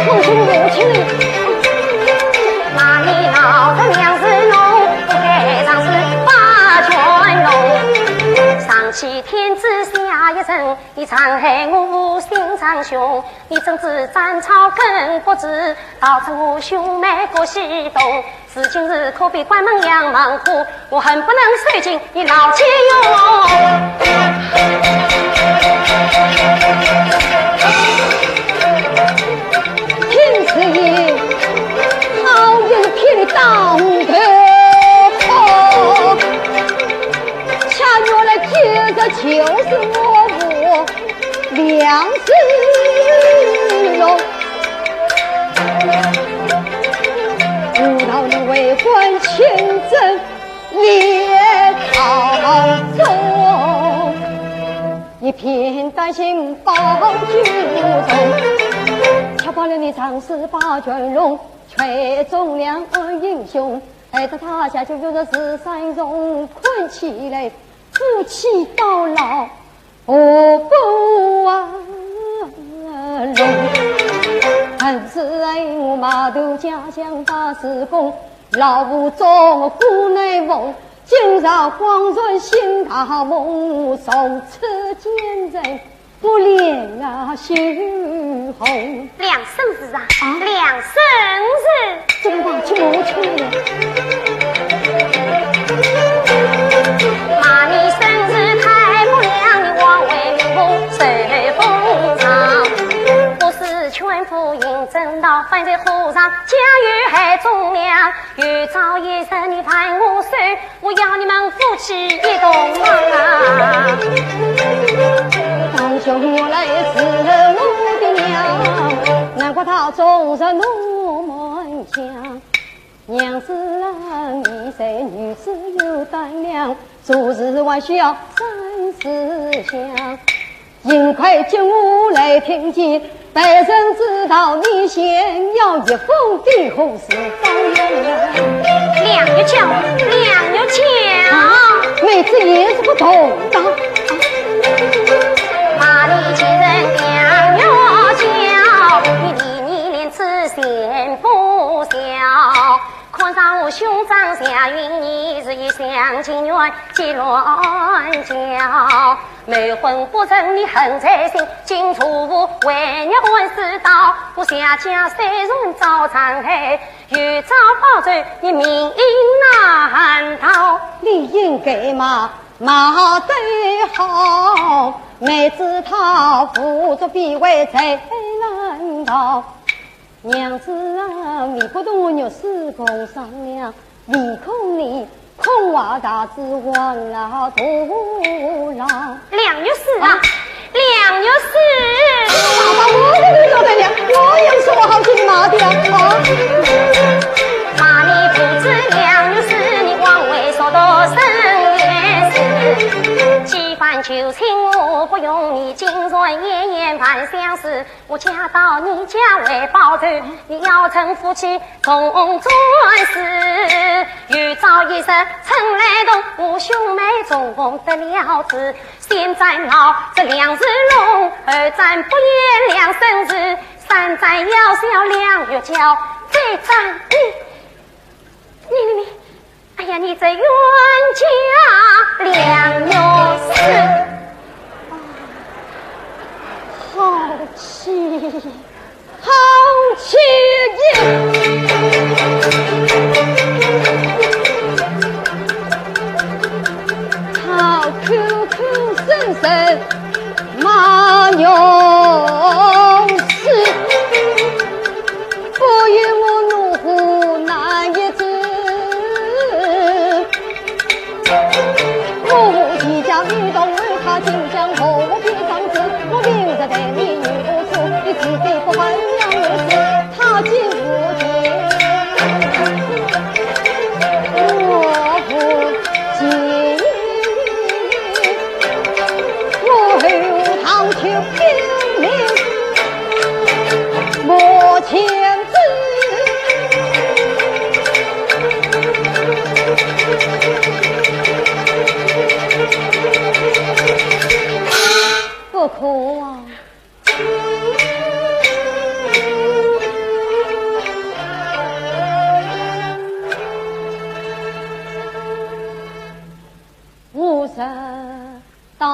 我请你，骂你老臣梁子龙，不该尝试把权弄。上欺天子下一人，你残害我心肠凶，你怎知斩草根不知，导致我兄妹过西东。是今日可比关门杨门户，我恨不能碎尽你老奸用。听此言，好人骗你当头后，恰若来接着就是我母梁子龙。不道你为官清正列朝中，一片担心保九中，瞧罢了你长势把卷龙，却中两个英雄，害得他下就有着十三荣困起来，夫妻到老何不啊龙。恨是爱我码头家乡把事工，老夫做姑内翁，今朝光润心大梦，受此奸人不怜啊羞红。梁生子啊，梁生子，怎么把去我去了？骂你生子太不良，你枉为民妇受封赏。不是全副应正道，反在湖上家与害忠良。有朝一日你判我手，我要你们夫妻一同啊！当兄我来是我的娘，难怪他总是怒门墙。娘子啊，你在女子有胆量，做事还需要三思想。尽快进屋来听见，百人知道你先要一封的后事保人。亮又叫，亮又叫，妹子也是不懂的。骂你亲人亮又叫，你连此嫌不孝。看上我兄长下云，你日一厢情愿结乱交。没婚不成，你恨在心，今初为你婚事到，我下家虽然遭残害，欲遭报罪，你命应难逃。你应该骂得好，妹子她辅助必为才难逃。娘子啊，你不懂我肉丝共商量，唯恐你空话大子忘了徒劳。亮有事啊，亮有事！爸爸，我跟你说的了，我有什么好听你骂的啊？骂你不知亮有事，你枉为说多生也是。既番求情，我不用你今日夜夜盼相思。我嫁到你家为报仇，你要成夫妻同做事。有朝一日曾来动，我兄妹总共得了子。先斩老这梁子龙，二斩不言两生子，三斩要小两月交，再斩你，哎呀，你这冤家两有事。好气，好气也！好口口声声骂用事，不与我怒呼难一字。我即将运动为他进江河，我必上次我明着待你女不出，你自己不分两事，他进不进，我不进。求拼命莫牵制。不哭啊！无声大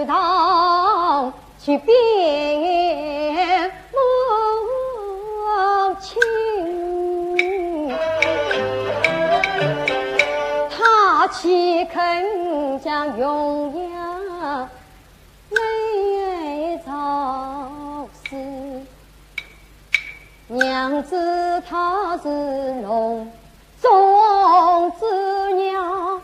堂去变母亲，他岂肯将荣耀来造死？娘子她是笼中之鸟，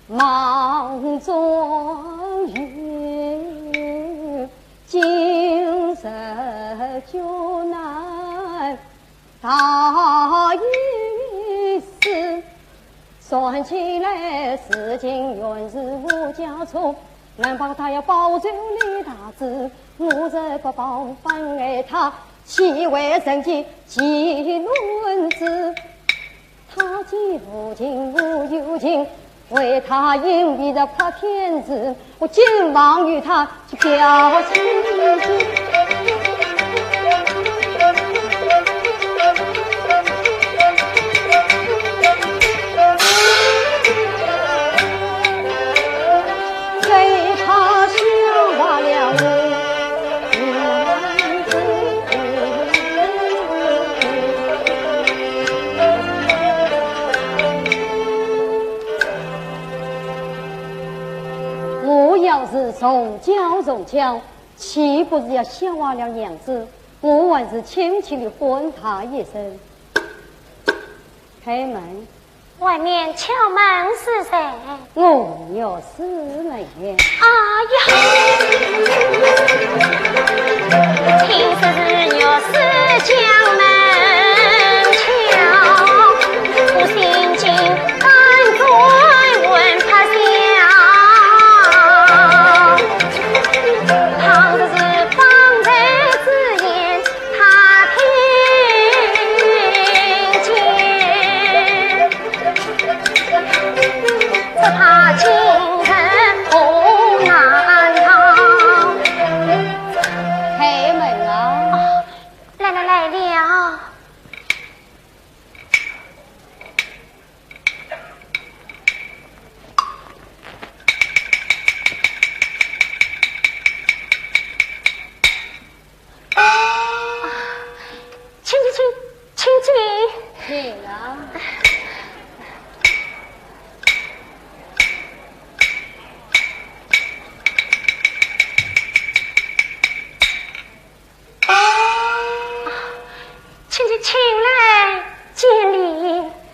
忙中雨，今日就难大一死。算起来事情原是我家错，难保他要保住李大志，我这不保反爱他，岂为生气气论之？他既无情我有情，为他隐蔽着怕天子，我今望与他去表心迹。谁怕笑话了我？要是从教，岂不是要笑话了娘子？我还是轻轻的唤他一声。开门，外面敲门是谁？我有师妹。哎呀，听说是有事将门敲，我心惊胆战问他笑。倘若是方才之言，他听见，只怕今日红难逃。开门啊！来了。请啊！请来见礼。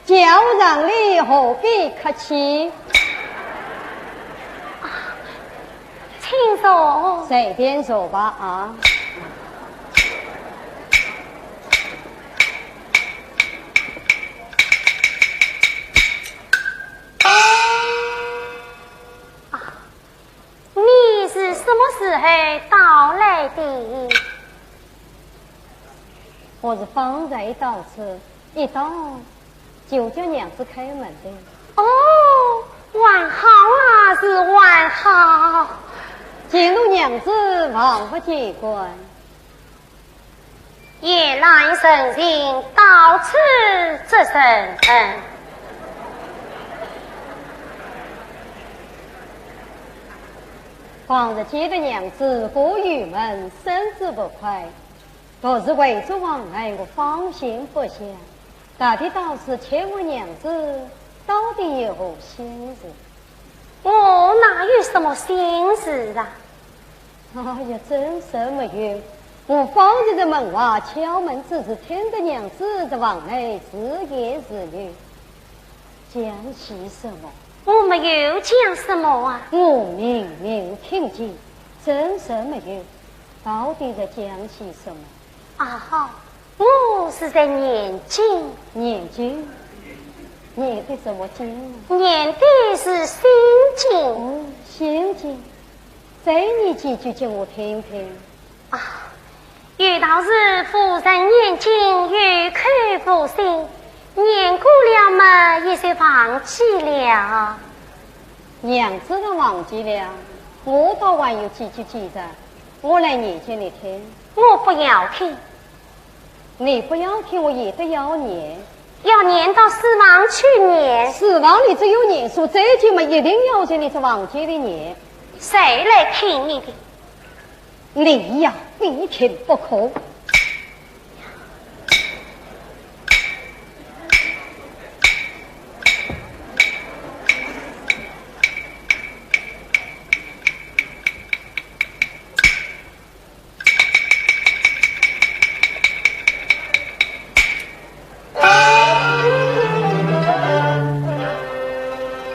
叫让礼何必客气？请坐。随便坐吧啊！你是什么时候到来的？我是方才到此，一到就叫娘子开门的。哦，万好啊，是万好。进入娘子王不见官，夜来神行到此这身。方日见的娘子过玉门，身子不快，若是为着往来，我放心不下。大抵到此请问娘子，到底有何心事？我哪有什么心事啊？哎呀，真是没有。我放着的门外敲门，只是听得娘子的往来自言自语，讲些什么？我没有讲什么啊！我明明听见，真是没有。到底在讲些什么？啊，我是在念经。念经？念的什么经？念的是心经。心经。再你几句叫我听听。啊，遇到是夫人眼睛欲看不心，年过了嘛，也是忘记了。娘子都忘记了，我倒还有几句记得，我来念给你听。我不要听，你不要听，我也得要念。要念到死亡去念。死亡你只有念书，这句嘛一定要求你是忘记的念。谁来听你的？你呀，非听不可。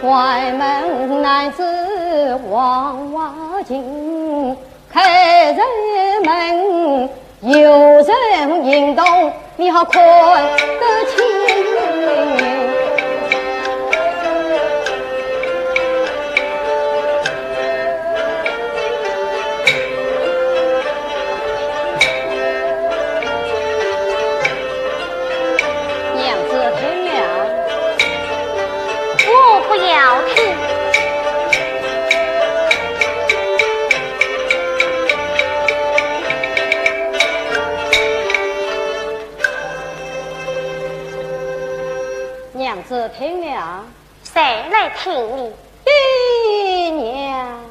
外门男子往外进，开人门有人引动，你好看得清。娘子听了，谁来听你？爹娘，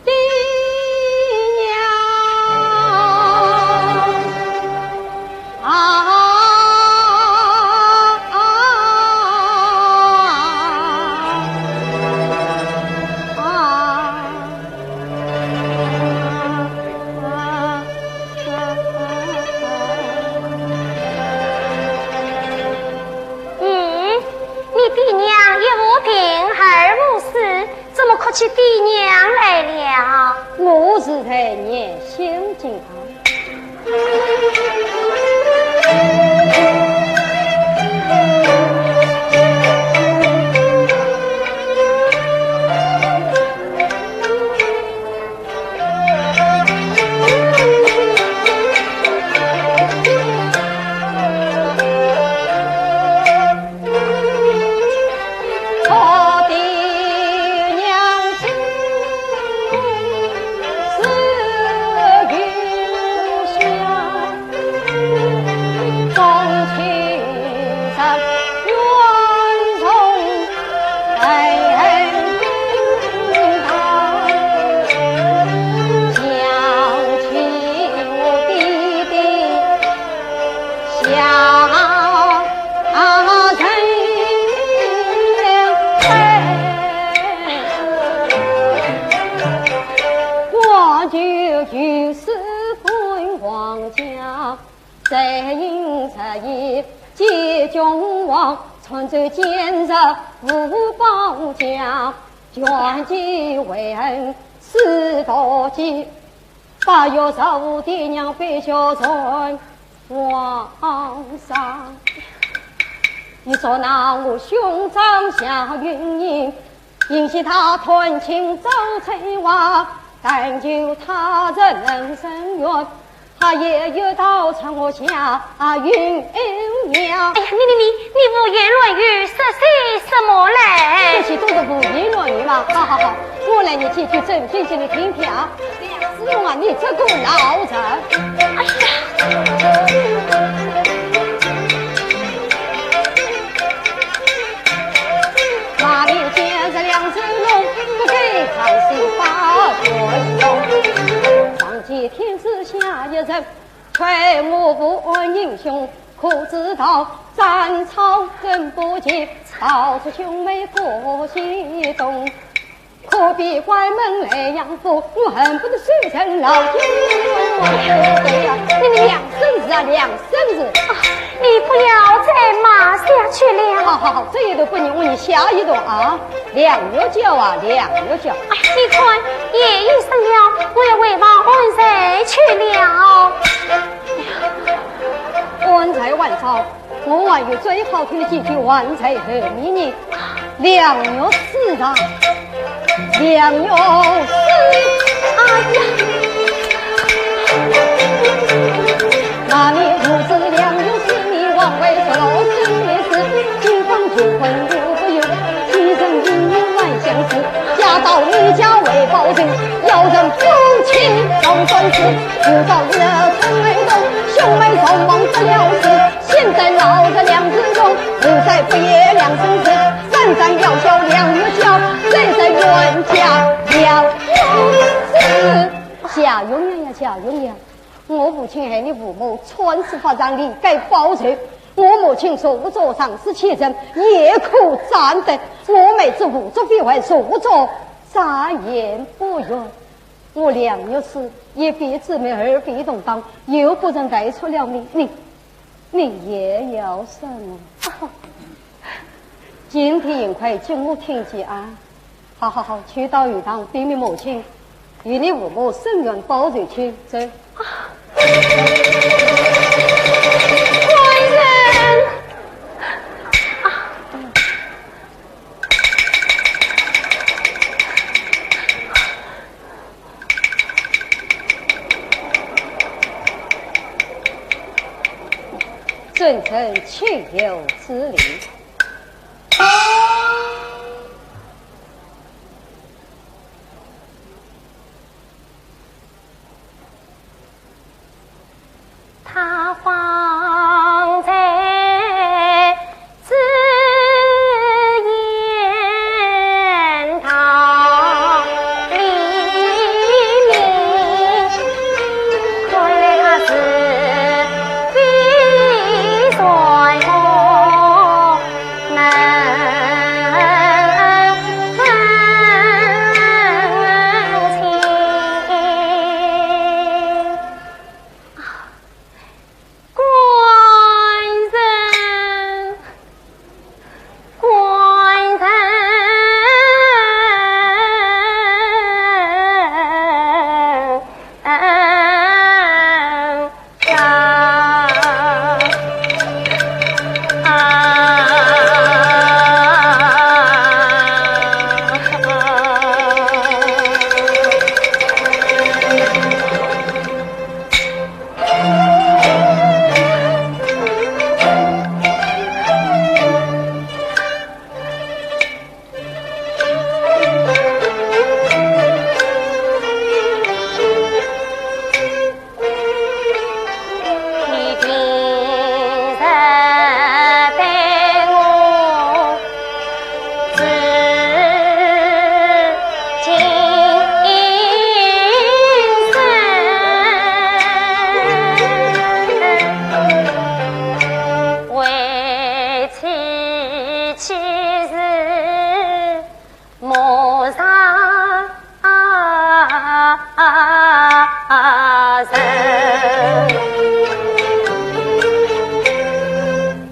爹娘啊！可去爹娘来了，我是在念心经啊。传奏今日无邦家，全集为恩四道集。8月15爹娘被小传皇上。你说那我兄长下云营，引起他团亲早成娃，但求他人能生缘。他也有道传我下云娘。哎呀，你胡言乱语，说些什么嘞？这些都是胡言乱语嘛。好，我来你几句正经些的听听啊。子龙啊，你这个老人，哎呀！哪里见着两只龙，不给看心发滚龙。上几天之下一人，吹我不英雄，可知道战草根不及，到处兄妹过西东。可比关门来养父，我恨不得手成老天。对呀，你两生子啊，两生子啊！你不要再骂下去了。好，这一段不念，我念下一段啊。两月叫啊，两月叫。哎，你看夜已深了，我要回房安睡去了。安在晚上，我还有最好听的几句万岁和你呢。2月4日。梁勇士，哎呀，那你不知梁勇士，你枉为受惊烈士，金榜题婚无不有，其人与你难相识，嫁到你家为保证，要人夫妻双双死，不到日成为动，兄妹双亡得了事，现在闹着梁子荣，不在不也两生子，三三要小梁月娇，人在冤家梁勇士。夏永阳呀夏永阳，我母亲害你父母穿丝发让你该报仇，我母亲手作上司其人，夜苦战斗，我妹子无足非坏，手作眨眼不远。我梁有事，一臂姊妹二臂同当，又不曾带出了你也要什么？今天应快请我听见啊！好，去到鱼塘禀明母亲，与你父母伸冤报仇去，走。官人朕臣确有此理。他方在紫烟堂里面，看来他是非算我能分清。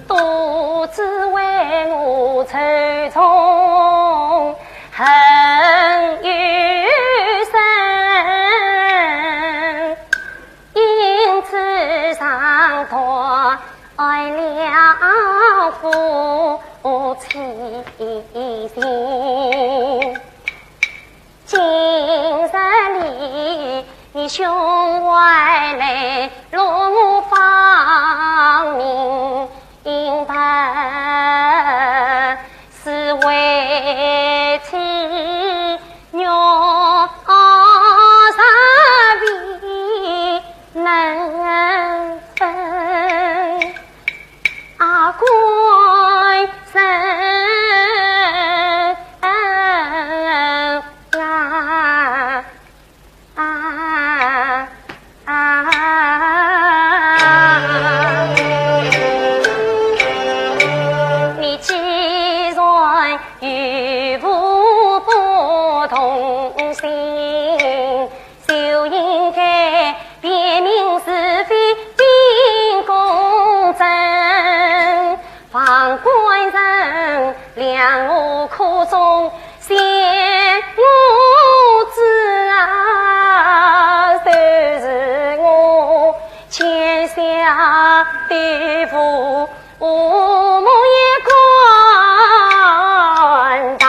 独自为我愁从恨与生，因此伤脱爱了夫妻心。今日里你兄外来落我芳名白，是为妻娘啥比能分啊官身你既然与父不同心，就应该辨明是非，秉公正，方官人量我苦衷，显我知啊，就是我欠下的父母也管他。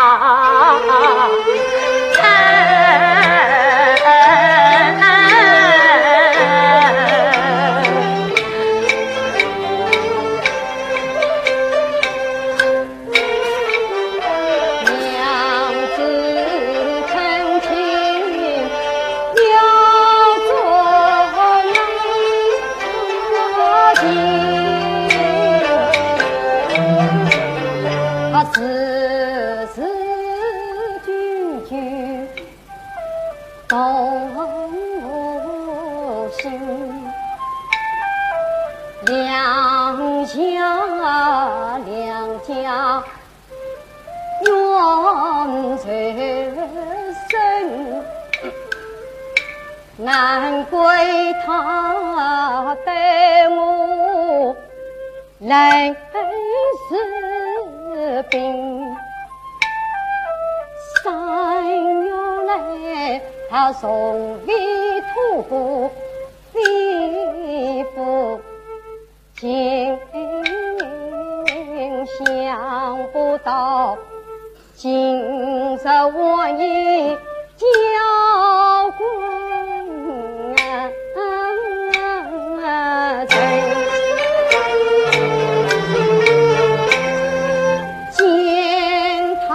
动心，两家缘最深，难怪他对我来是病。3月来，他从未吐过礼服，竟想不到今日我已交官见他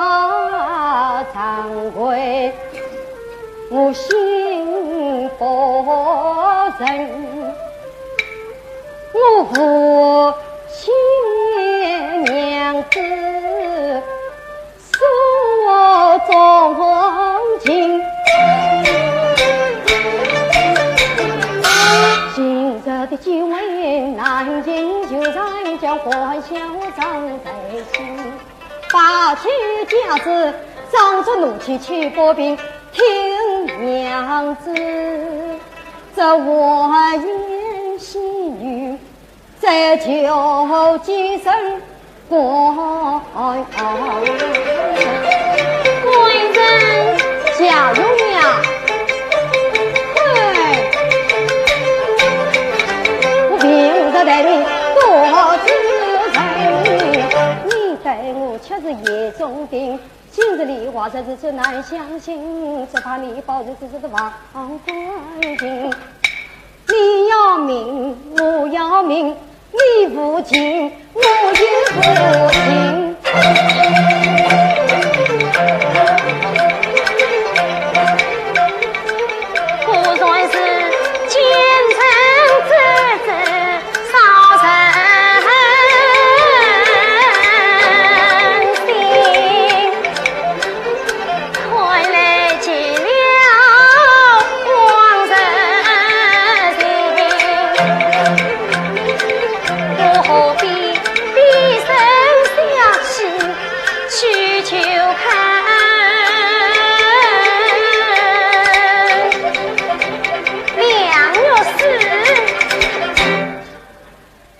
长跪，我心不忍，我父亲娘子所钟情，今日的机会难尽，就在将欢笑藏在心，拔起架子仗着怒气去拨兵，听娘子这婉言细语，这就几声官人下有娘，我凭着对你多自在，你对我却是夜中病，今日里话这日子难相信，只怕你保日子的王冠军，你要命我要命，你不听我也不听，不算是奸臣之子烧成心，快来见了皇人心，我何必低声下气去求看？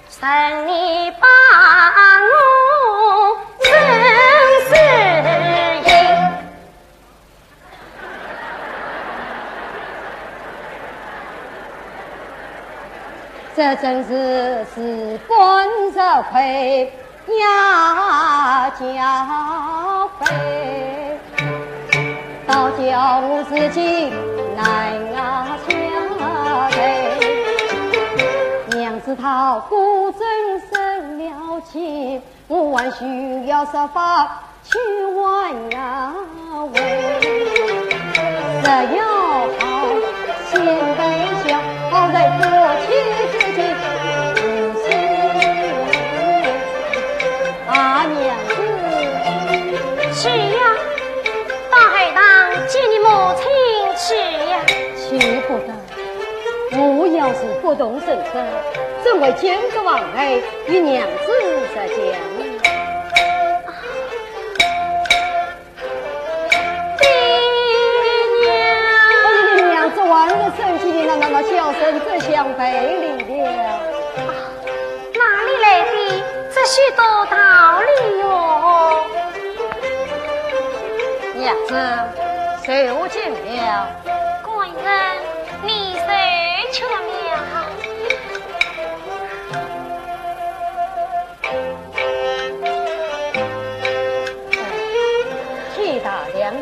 神你把我真是赢，这真是事半则亏呀加倍，倒叫我自己难下对。娘子她果真生了气，我还需要设法去挽呀回。只要好先备想，好在过去自己不是娘子是呀，大海当见你母亲去呀，去不得。我要是不动声色，怎会见个王妃与娘子在讲？爹娘，娘子万人生气的那笑声，这像背离了。哪里来的这许多道理哟？娘子，受尽了。官人，你受求了。替大娘了。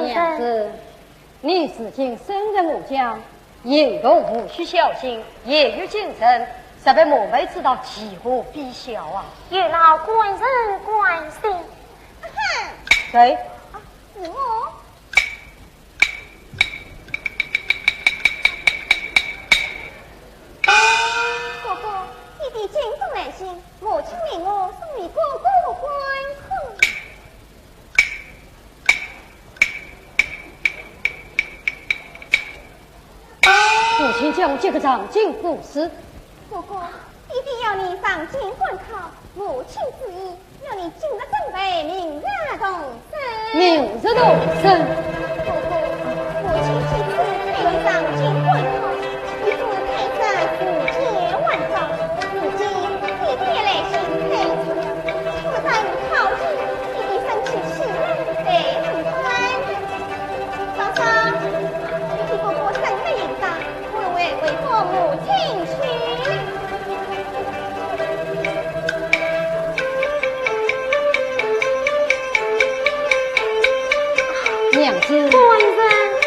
娘子，你如今身在我家，言语无需小心，言语谨慎，实被母妃知道，其何必小啊！月老官人关心。谁？我父亲将这个长进府师。哥哥一定要你上京观考，母亲之意，要你今日准备明日动身。明日动身。哥哥，母亲这次陪你上京观考，一次陪在古街万丈，如今你爹来行陪着，我在考试，你的生气气得很欢。嫂嫂，你替哥哥省了银子，我为父母亲去。娘子，官人，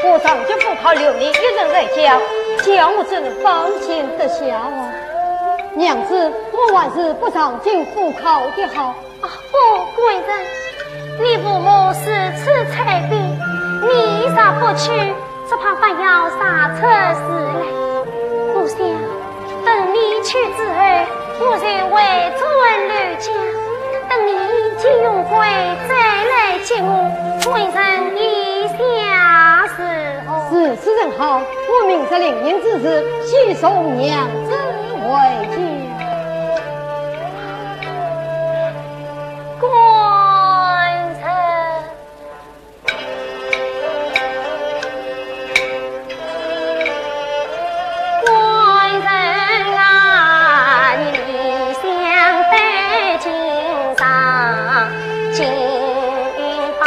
我上就不靠留你一人在家，叫我怎能放心得下啊？娘子，我还是不上京赴考的好。不，官人，你父母是此才病，你若不去，只怕还要杀出事来。我想等你去之后，我才回转刘家，等你金用归再来接我，官人意下是何？是正好，我明日领营之时，悉送娘子回家。官人，官人啊，你想得今上金榜，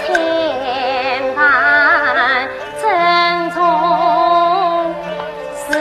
千般珍重是。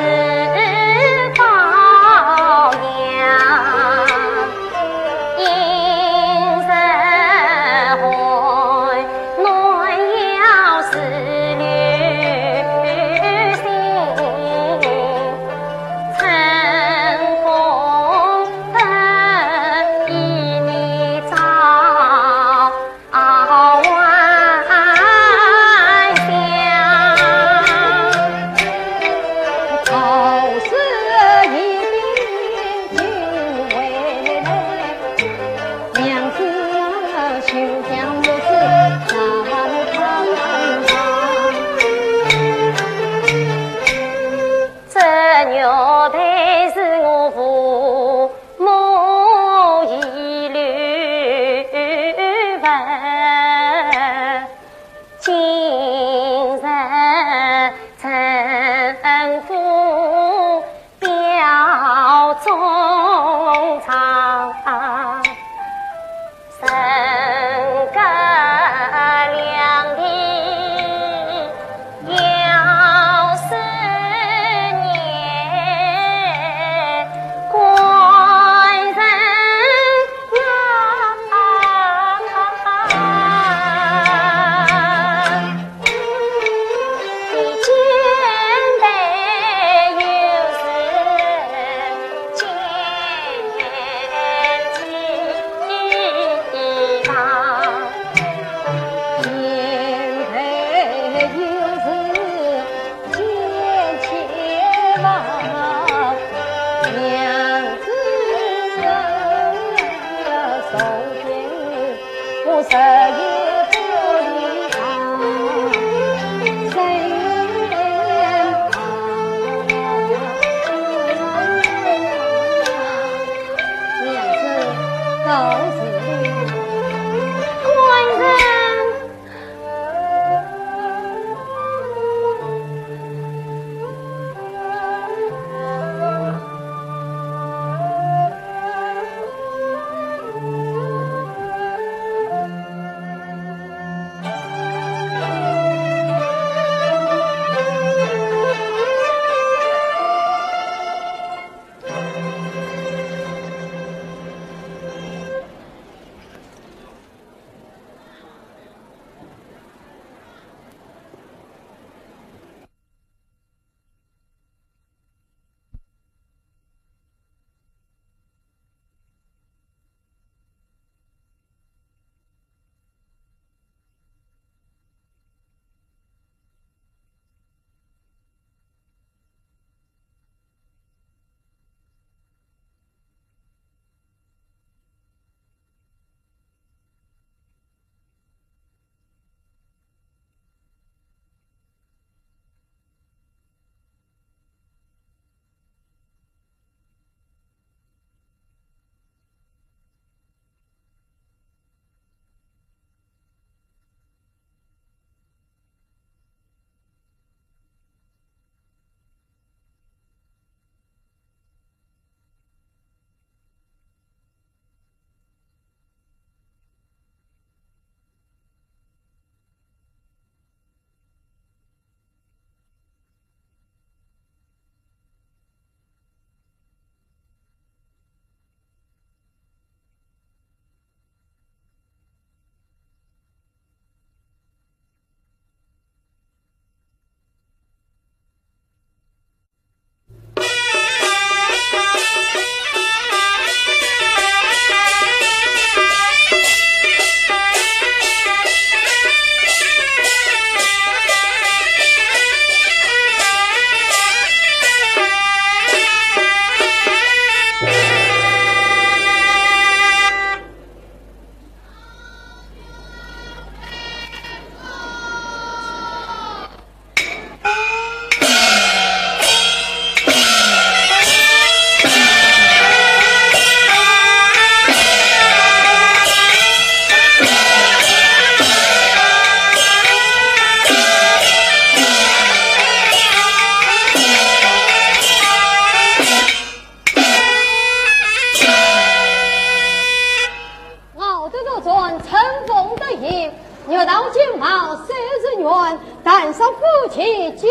得到金毛30元，但上夫妻就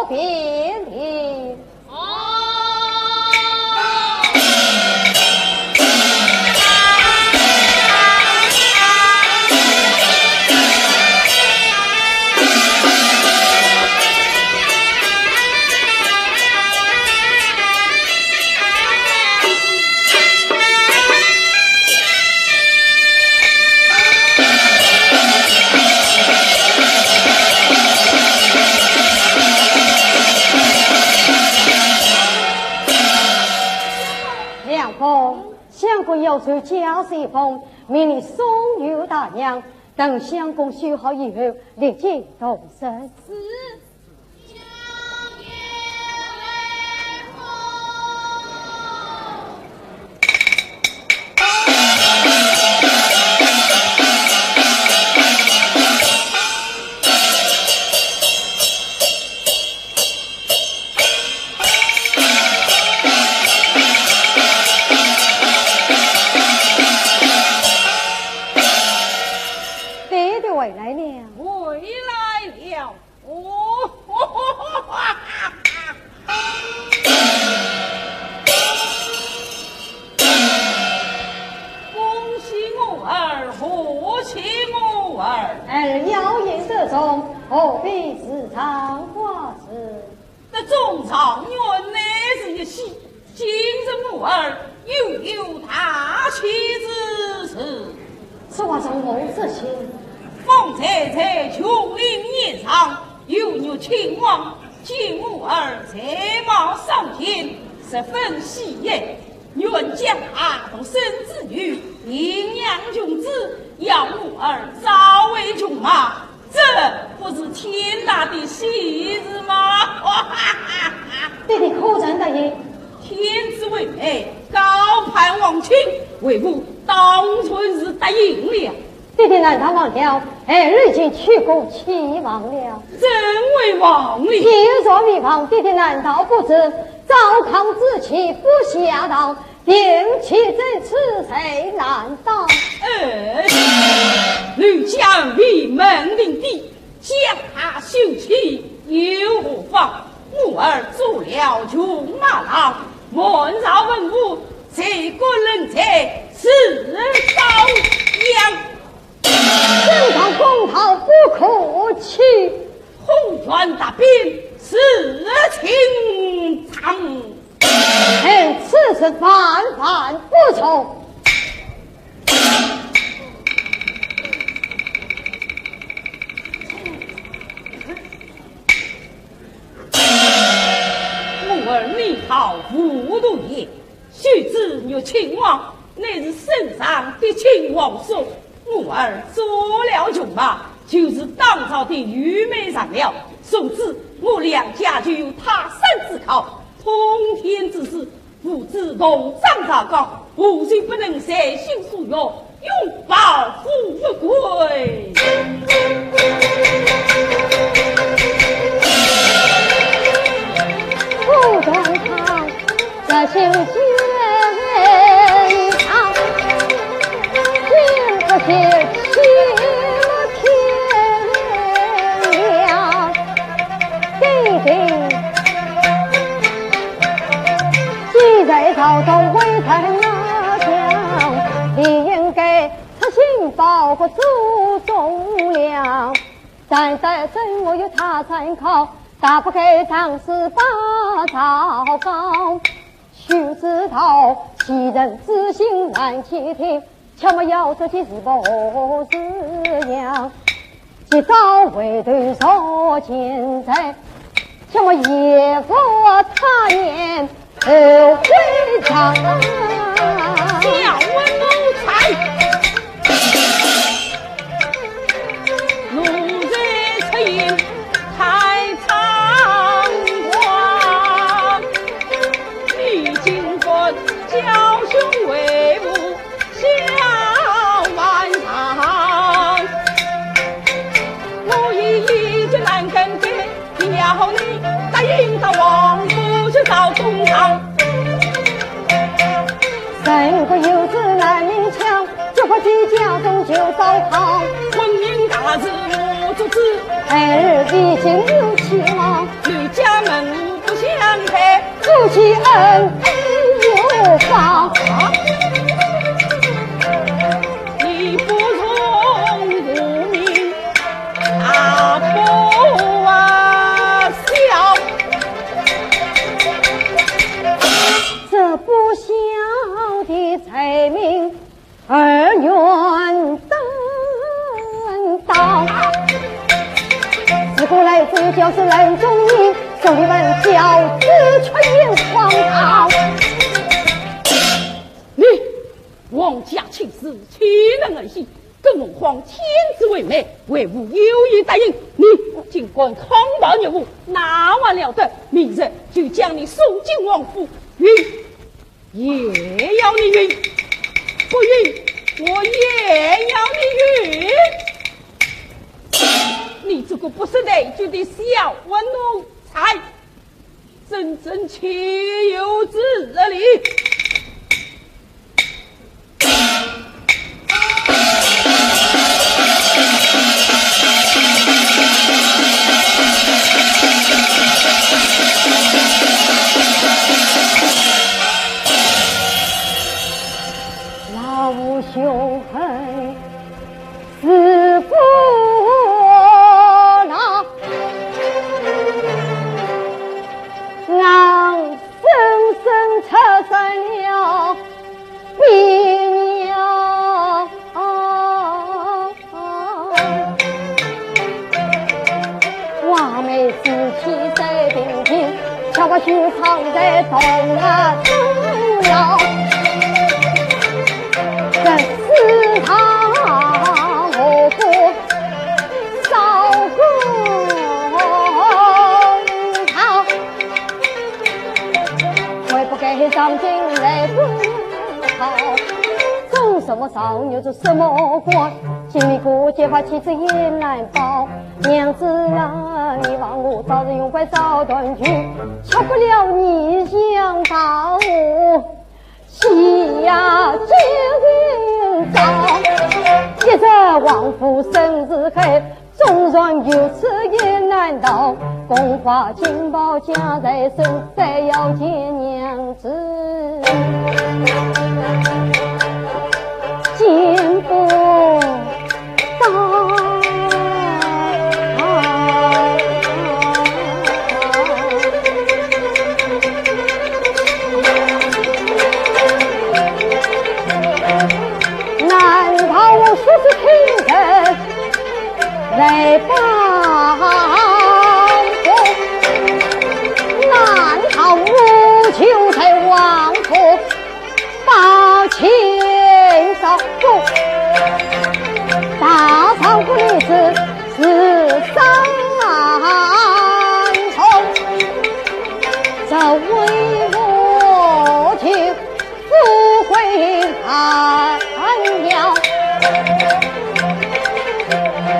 别离。相公要求家事一封，命令送由大娘。等相公修好以后，立即动身。十分喜悦，愿将阿童生子女，领养君子，要母儿早为君马，这不是天大的喜事吗？弟弟可曾答应？天子为媒，高攀王亲，为母当春是答应了。弟弟难道忘了儿已经去过齐王了？真为忘了。听说秘方，弟弟难道不知？糟糠之妻不下道，定其真此谁难当？吕将为门领地，将他休妻又何妨？母儿做了穷马郎，文饶文武，谁个人才是遭殃？正当公讨不可欺，红拳大兵是情长，此事万万不从。母儿你好糊涂也，须知有亲王，乃是圣上的亲王孙。母儿做了穷马，就是当朝的愚昧上了。从此我两家就有他山之靠，通天之事，父子同上朝高，无须不能随心所欲，永保富贵。不断唱，这心间唱，听不见天亮，弟弟。既在朝中为他拿奖，理应该出心报国祖宗良。但在真我有他参考，打不开唐诗把糟糕。须知道其人之心难倾听，切莫要说其是不是样。既早为对手见在，切莫也佛他言后会长。小文奴才，奴才出言太猖狂，你今分教兄为母下万堂，我已一句难更改，要你答应到王府去找公堂。三个幼子难明强，就怕居家中就糟糠。婚姻大事子，儿已经有妻吗？吕家门户不相配，夫妻恩有方。你不从无名，大不孝。这不孝的罪名，儿愿担当。自古来自就是人中人，兄弟们教子却也荒唐。你王家亲事岂能儿戏？跟文皇天子为媒，为吾有意答应。你尽管通报业务，那完了得，明日就将你送进王府。允也要你允，不允我也要你允。你这个不识内举的小奴才，真正岂有此理！老兄恨死不能，俺深深插在了鼻梁。画眉之气在平平，想把心藏在东啊东了。这四堂我不少公堂，会不给张进来不好。种什么草牛做什么官，心里顾结发妻子也难保。娘子啊，你望我早日用拐早断句，巧不了你想把我喜呀今朝，一则王府生日黑，纵然如此也难逃。宫花金宝夹在身，再要见娘子见不到。来帮我，难逃无求在王府把钱少不，大嫂夫女子是三重，这为我去不会寒了。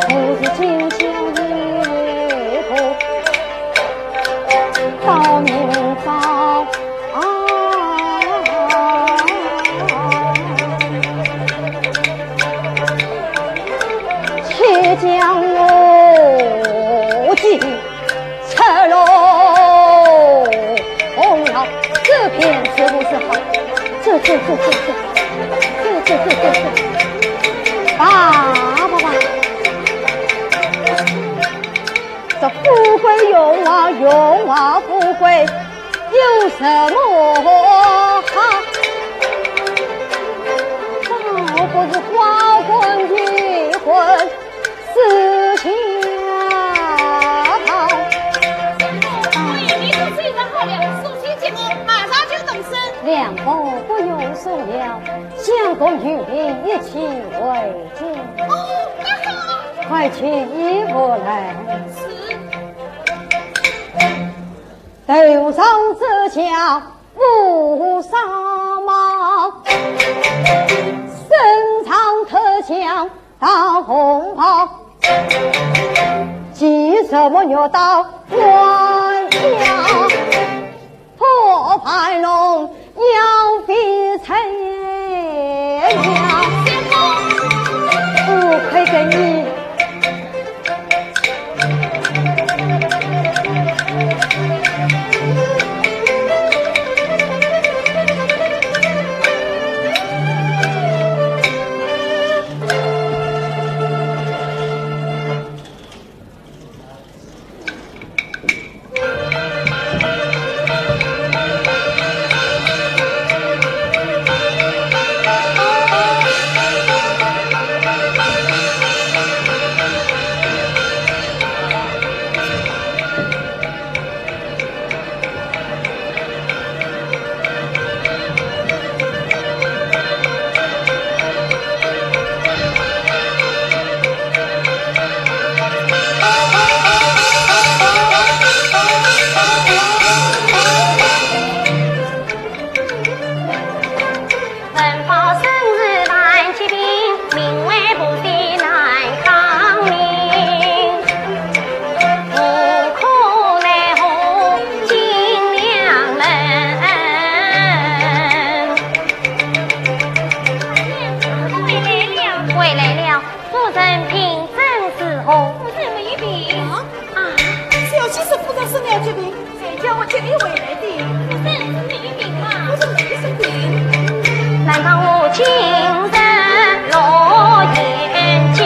今宵夜后到明早且将我计赤裸红了，这片是不是好？这这富贵用啊富贵有什么好？倒不是花魂离魂思下逃。你做这个好了，送亲节目马上就动身。两公不用送了，相公与你一起回家。哦，那好，快去衣服来。头上之下无纱帽，身长特强大红袍，系什么鸟刀弯腰，破牌龙要比才呀，不配给你要我接你回来的？不是没病嘛？我说没生病。难道我今日落眼睛？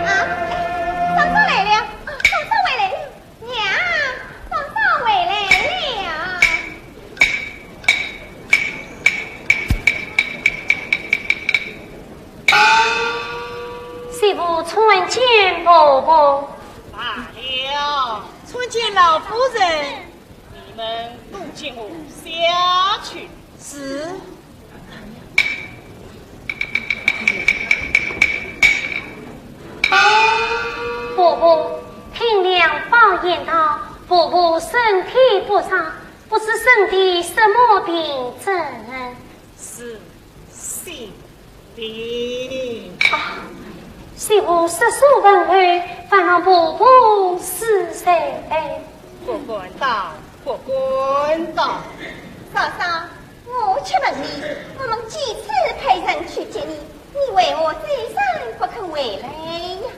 啊，嫂嫂来了，嫂嫂回来了，娘，嫂嫂回来了。媳妇春见婆婆。罢了，春见老夫人，你们都请我下去。是。婆婆，听娘抱言道，婆婆身体不差，不知身体什么病症？是心病。媳妇实属问候，反让婆婆是谁？不管道，不管道。嫂嫂，我却问你，我们几次派人去接你，你为我这一生不肯回来呀？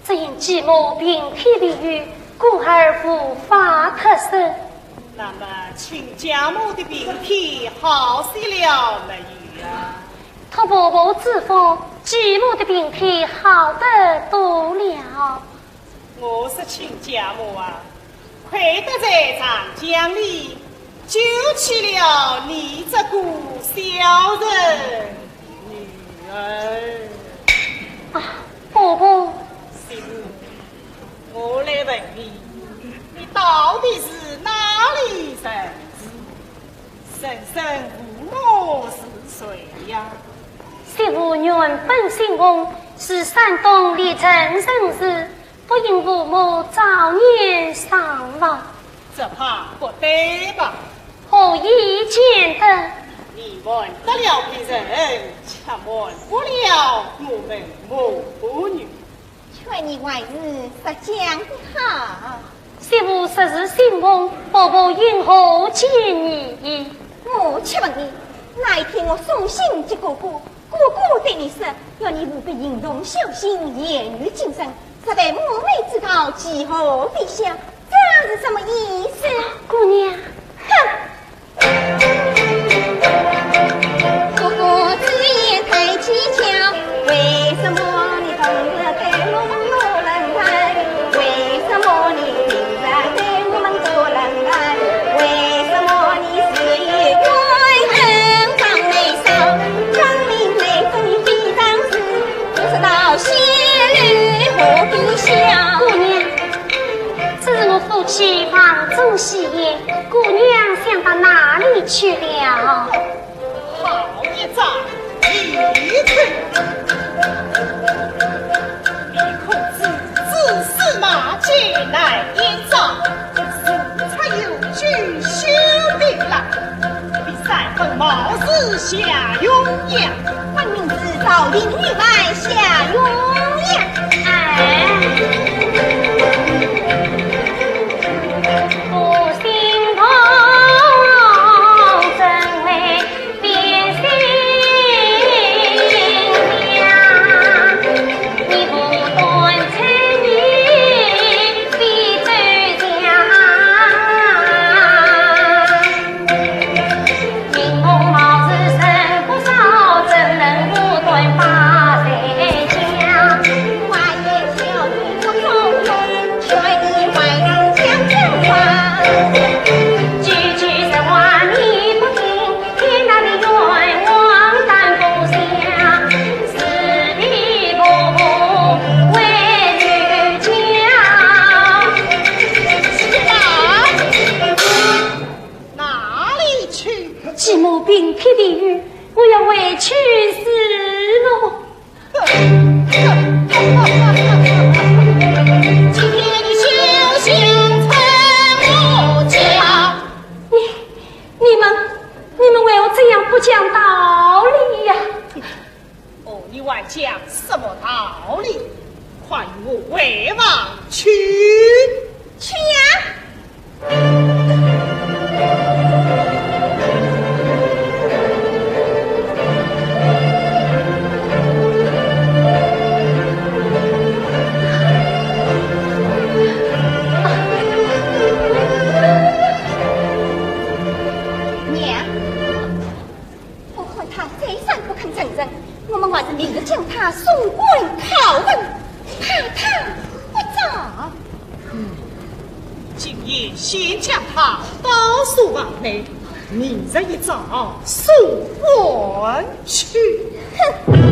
只因继母病体离愈，故而无法脱身。那么，亲家母的病体好些了没有啊？托婆婆之福，继母的病体好得多了。我是亲家母啊，亏得在长江里救起了你这个小人女儿。啊，婆婆，媳妇，我来问你，你到底是哪里人子？生生父母是谁呀？媳妇原本姓翁，是山东历城人士，不因父母早年丧亡，这怕不对吧？何以见得？你问得了别人，却问不了我们母女。劝你外日实讲的好。媳妇实是姓翁，婆婆因何见你？我却问你，那一天我送信给哥哥，哥哥对你说，要你务必引容小心，言语谨慎，实在我没知道其后必下，这是什么意思？姑娘，哼！哥哥之言太蹊跷，为什么你总是对我们有人爱？为什么你平时对我们多冷淡？为什么你是一个很长眉梢，长明眉中你非常是不知道仙侣何必笑？姑娘，这是我夫妻房中喜宴，姑娘想到哪里去了？好一张一寸，你可知自司马进来演仗，是才有句修订了，比赛分貌似下鸳鸯，分明是朝廷女外下鸳鸯。哎，不心痛，真为变心娘。你不断称你必周家，明目貌似生不少，怎能无端把谁讲？花言巧语不从容，劝你外人讲真话。句句实话你不听，天大的冤枉担不下，是你婆婆为女家。哪里去？继母病体离愈，我要回去死了。今天你休想穿我家！你们为我这样不讲道理呀？哦，你还讲什么道理？快与我回王去！去呀！你先将他保送往内，明日一早送还去。哼。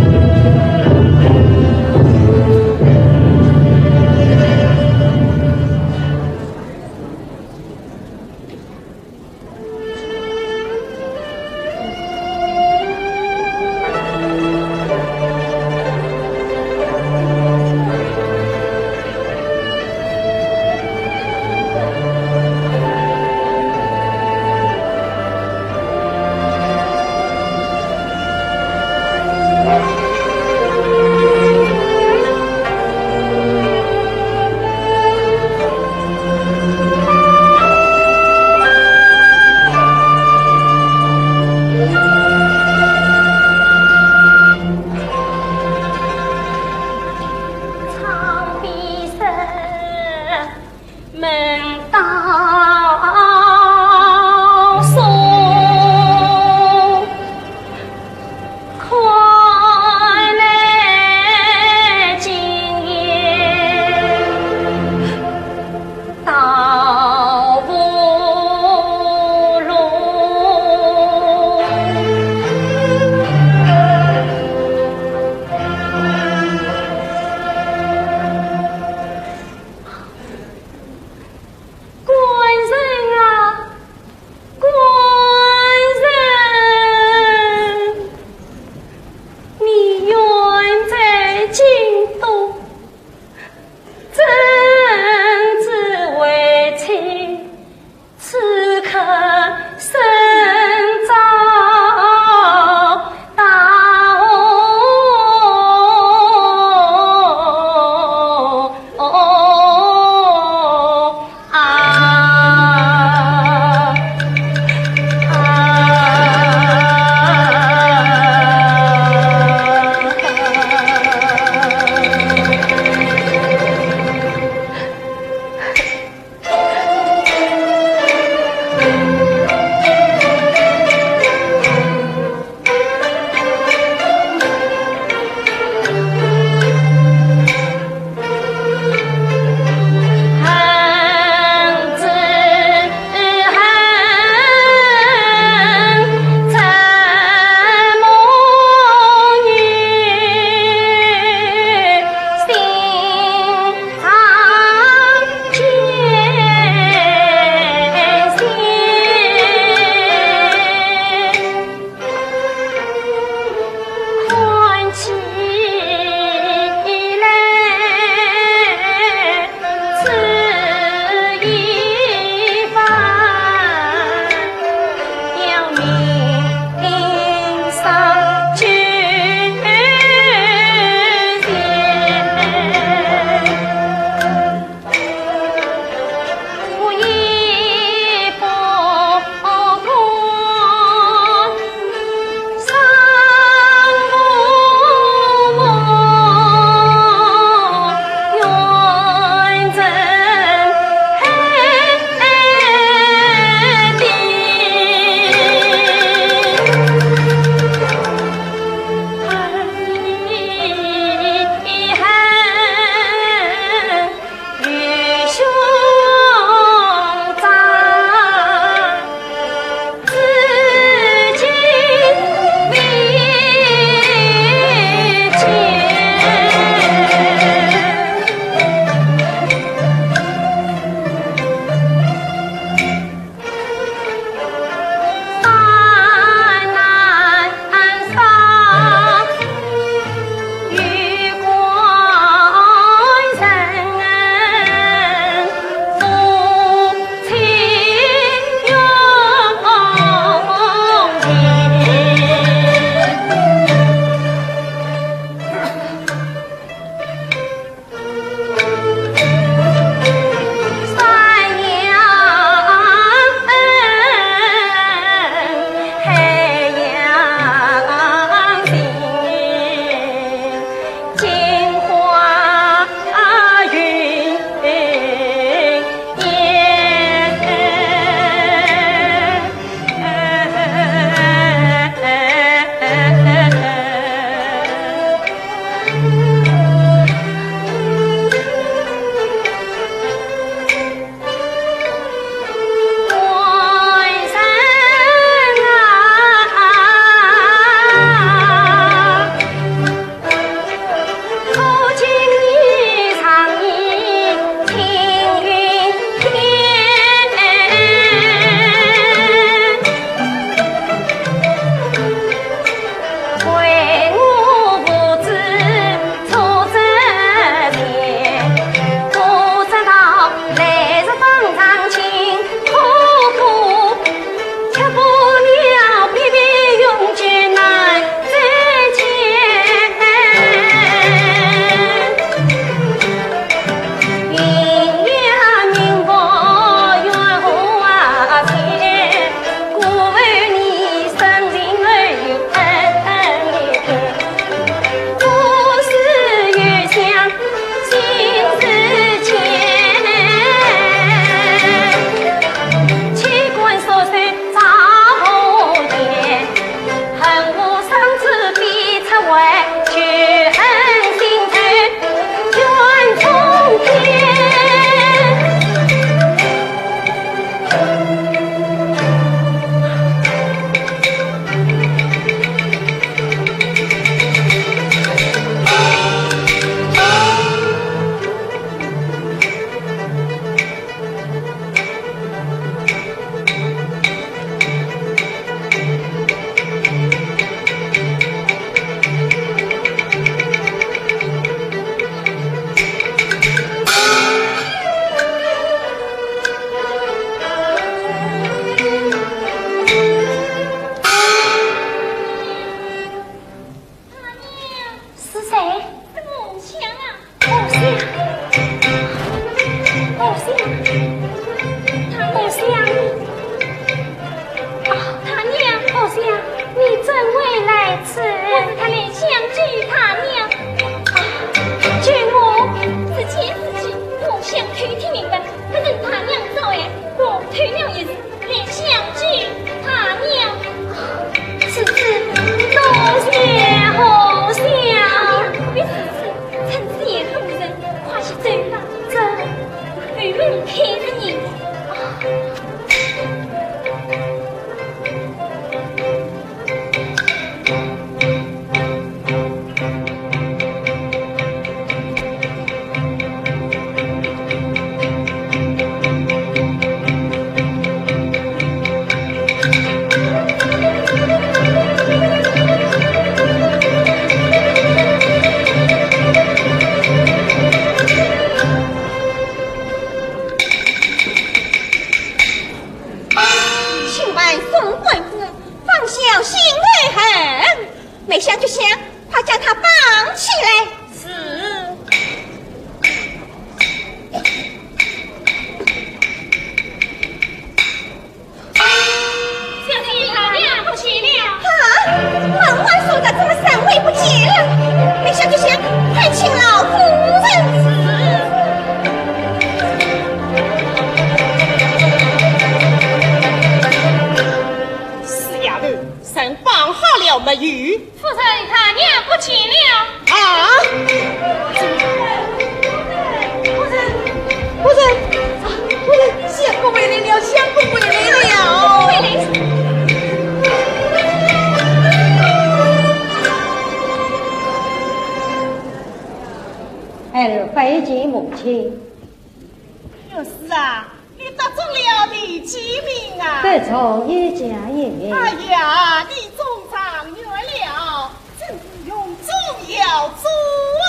非及母亲。有事啊，你得中了第几名啊？得中一甲也。哎呀，你中状元了，真是用中要足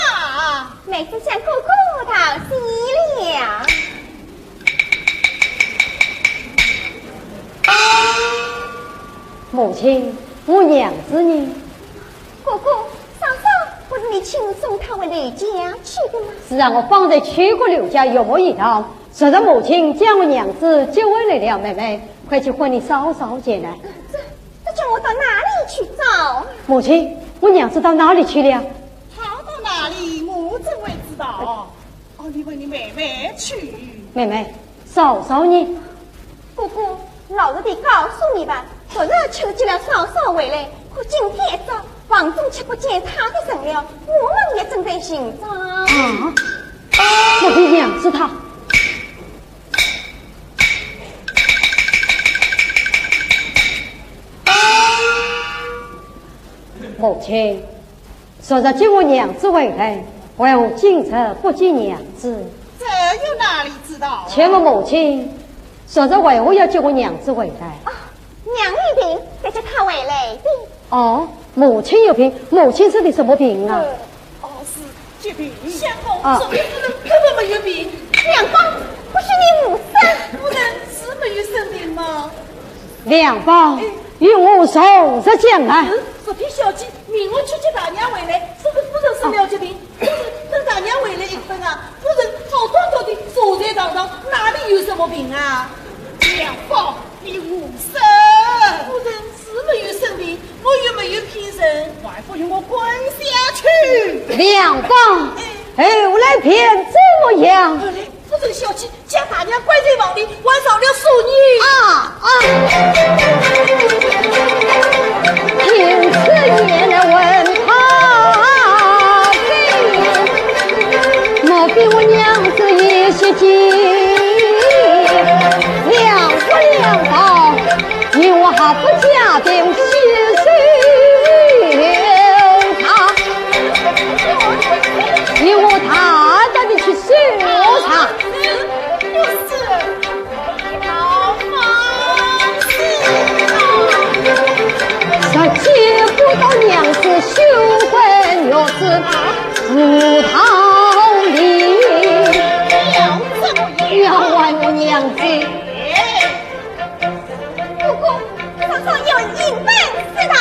啊！妹子向姑姑讨喜了。母亲，我娘子呢？姑姑，嫂嫂，不是你亲送她回刘家去的吗？是啊，我方才去过刘家，有没一趟？谁让母亲将我娘子接回来了？妹妹，快去唤你嫂嫂进来。这叫我到哪里去找？母亲，我娘子到哪里去了？她到哪里，我怎会知道？哦，你问你妹妹去。妹妹，嫂嫂呢？姑姑，老实地告诉你吧，昨日求见了嫂嫂回来，可今天一早房中却不见她的人了，我们也正在寻找。啊！我的娘子她。母亲，说着接我娘子回来，还我今日不见娘子，这又哪里知道？且问母亲，说着为何要接我娘子回来？啊，娘一病，再叫她回来的。哦，母亲有病，母亲生的什么病啊？哦，是疾病。相公，啊，昨天夫人根本没有病。两方，不是你母生？夫人是没有生病吗？两方与我从实讲来。昨天小姐命我去接大娘回来，说个夫人生了疾病。夫人等大娘回来一分啊，夫人好端端的坐在堂上，哪里有什么病啊？两方，你无声。夫人是没有生病，我又没有骗人，还不与我滚下去。两方，后来骗怎么样？夫人小气，将大娘关在房里，晚上了数年。听此言问他病，莫比我娘子一些急。两不两方，你我还不加定细水他，你我大胆的去搜查。不是，好方这接不到娘子羞愤若是不逃离，要怪我娘子。姑姑，嫂嫂有隐瞒是他。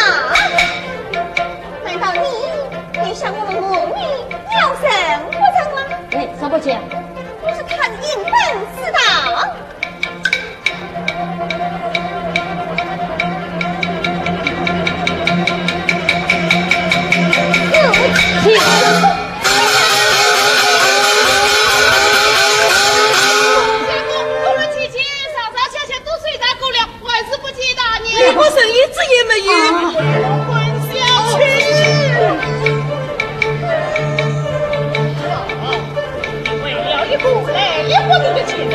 一个来了我的前人，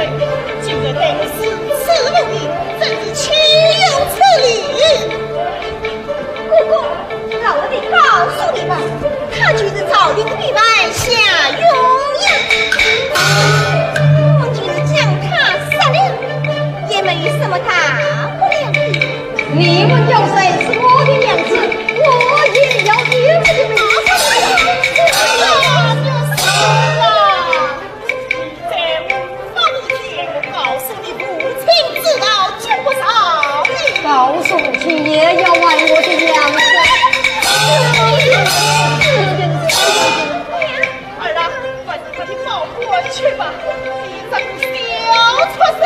今日等是此路的，真是岂有此理！姑姑，让我得告诉你们，他就是朝廷的外下庸呀。我今将他杀了，也没什么大不了的。你们叫谁是我的娘子，我也要你们的命。告诉去也要玩我的娘子。儿啊，快把他的抱过去吧，你这个小畜生！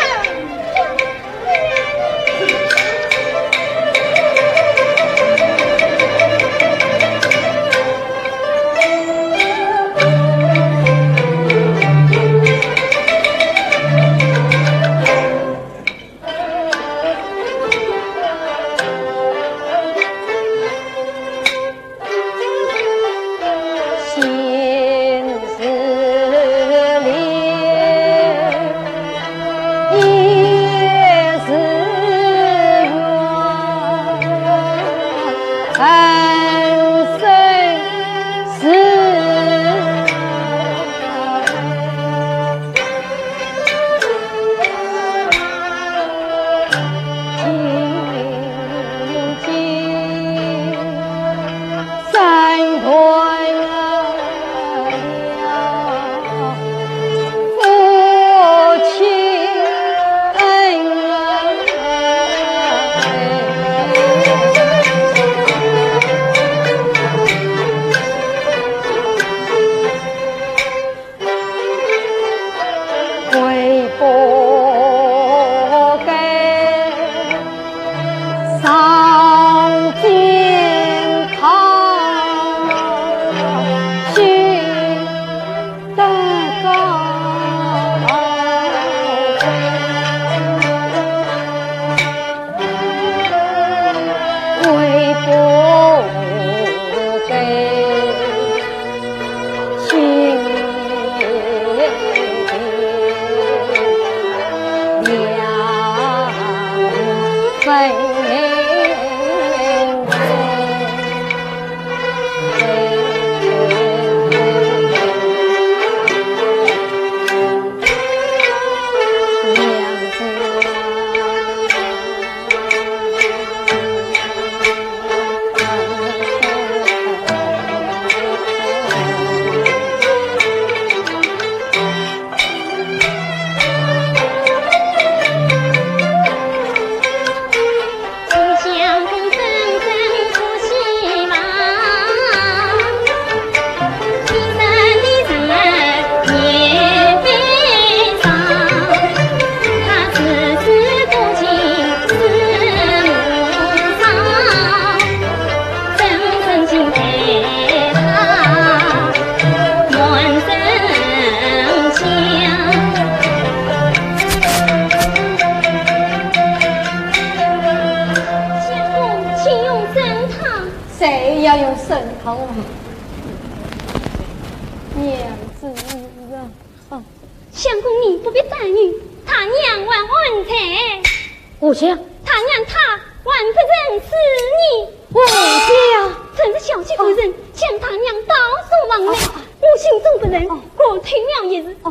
相公，你不必担忧，他娘还安在。我想他娘他还不认识你。我想趁着小妻夫人向他娘道送往来，我心中不忍，我推了一日，放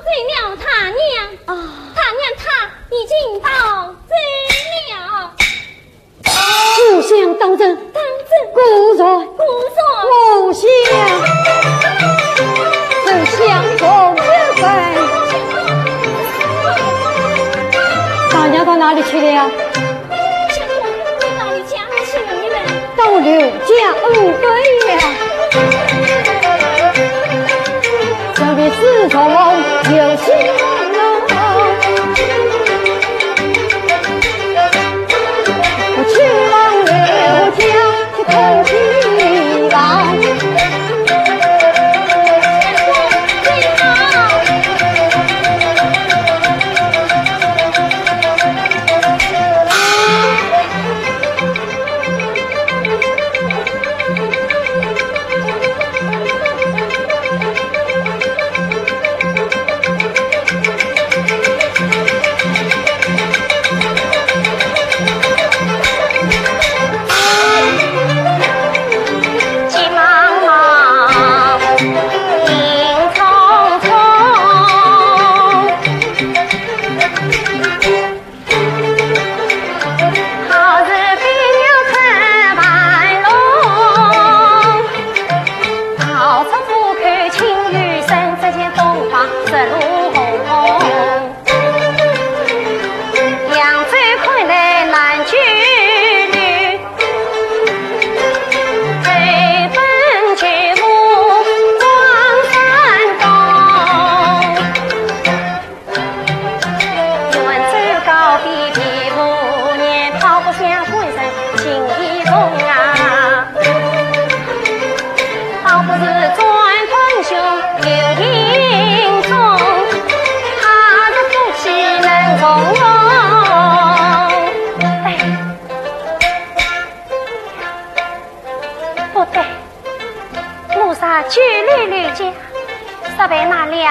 罪了他娘。他娘他已经到罪了。我想当真，故在，我想是相公之分。大娘到哪里去了？相公，你到你家去了你们？到刘家对呀。这边四重有希望了。我去往刘家去空气郎。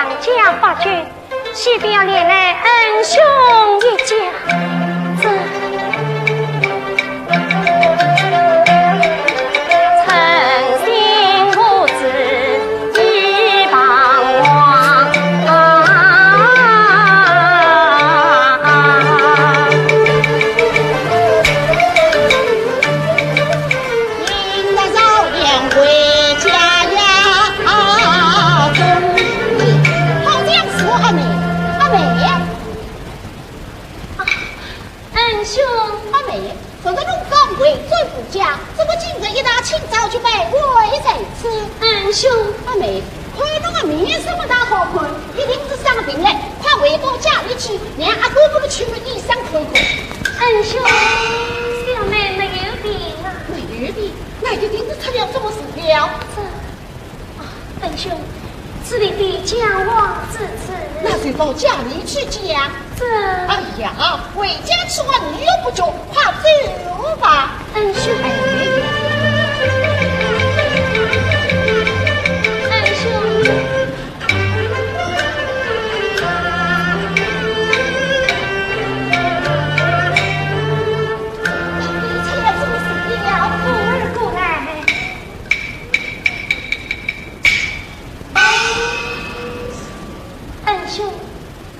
两家发觉，需不要连累恩兄一家。诚心无知一帮王应该早点回家呀！终于，好像是我阿妹，阿妹。恩兄，阿妹，这个龙岗为最不佳，怎么今日一大清早就被围在此？恩兄，阿妹，看侬个面什么大好看，一定是生病了，快回到家里去，让阿哥给你取衣裳穿穿。恩兄，小妹没有病啊。没有病，那一定是出了什么事了？恩兄，这里的将往自此，那就到家里去讲。哎呀，回家吃完你又不久，快走吧。恩兄，恩兄，出了什么事了？扶儿过来。恩兄，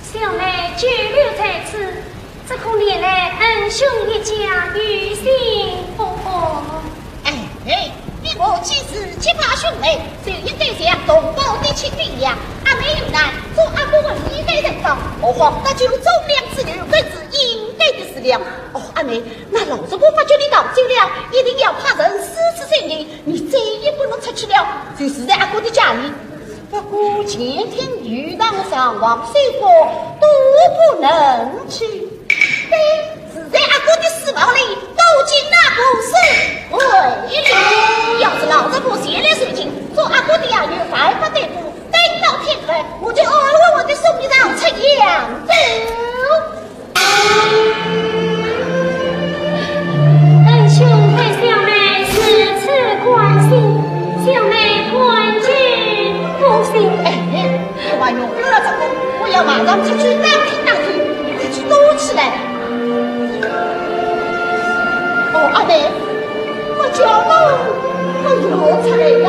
小妹久留在此，只可连累恩兄一家于心不和。哎，你我既是结发兄妹，就应该像同胞的亲人一样。阿妹有难，做阿哥的应该人道，何况那就忠良之流，更是应该的事了。哦，阿妹，那老子我发觉你闹走了，一定要派人私自审理，你再也不能出去了，就是在阿哥的家里。不过前天遇到上王水火，都不能去。对，是在阿哥的私房里斗进那不是为了。要是老子不写了水晶，做阿哥的养女还不得不等到天黑，我就我的送你到出扬州。恩兄对小妹如此关心，小妹关心不行。我把用了这个，我要马上出去当听当听，出去躲起来。哦，阿妹，我叫我有才呀。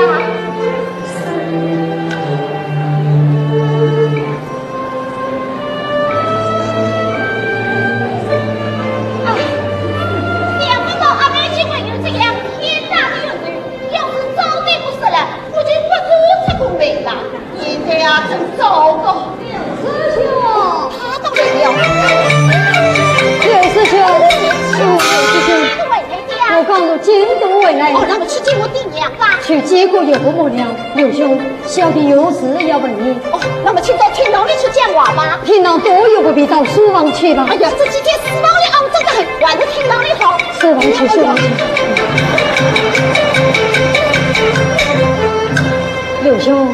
想不到阿妹竟然有这样天大的勇气，要是早点不死了，我就不做这个美了。今天啊，真糟糕。师兄，他到来了。刘师兄，我刚入京都回来。哦，那么去见我爹娘吧。去结果也不末了，刘兄，小弟有事要问你。哦，那么请到天牢里去讲话吧。天牢多有不必到书房去吧。哎呀，这几天私房里肮脏的很，还是天牢里好。书房去，书房去。刘兄，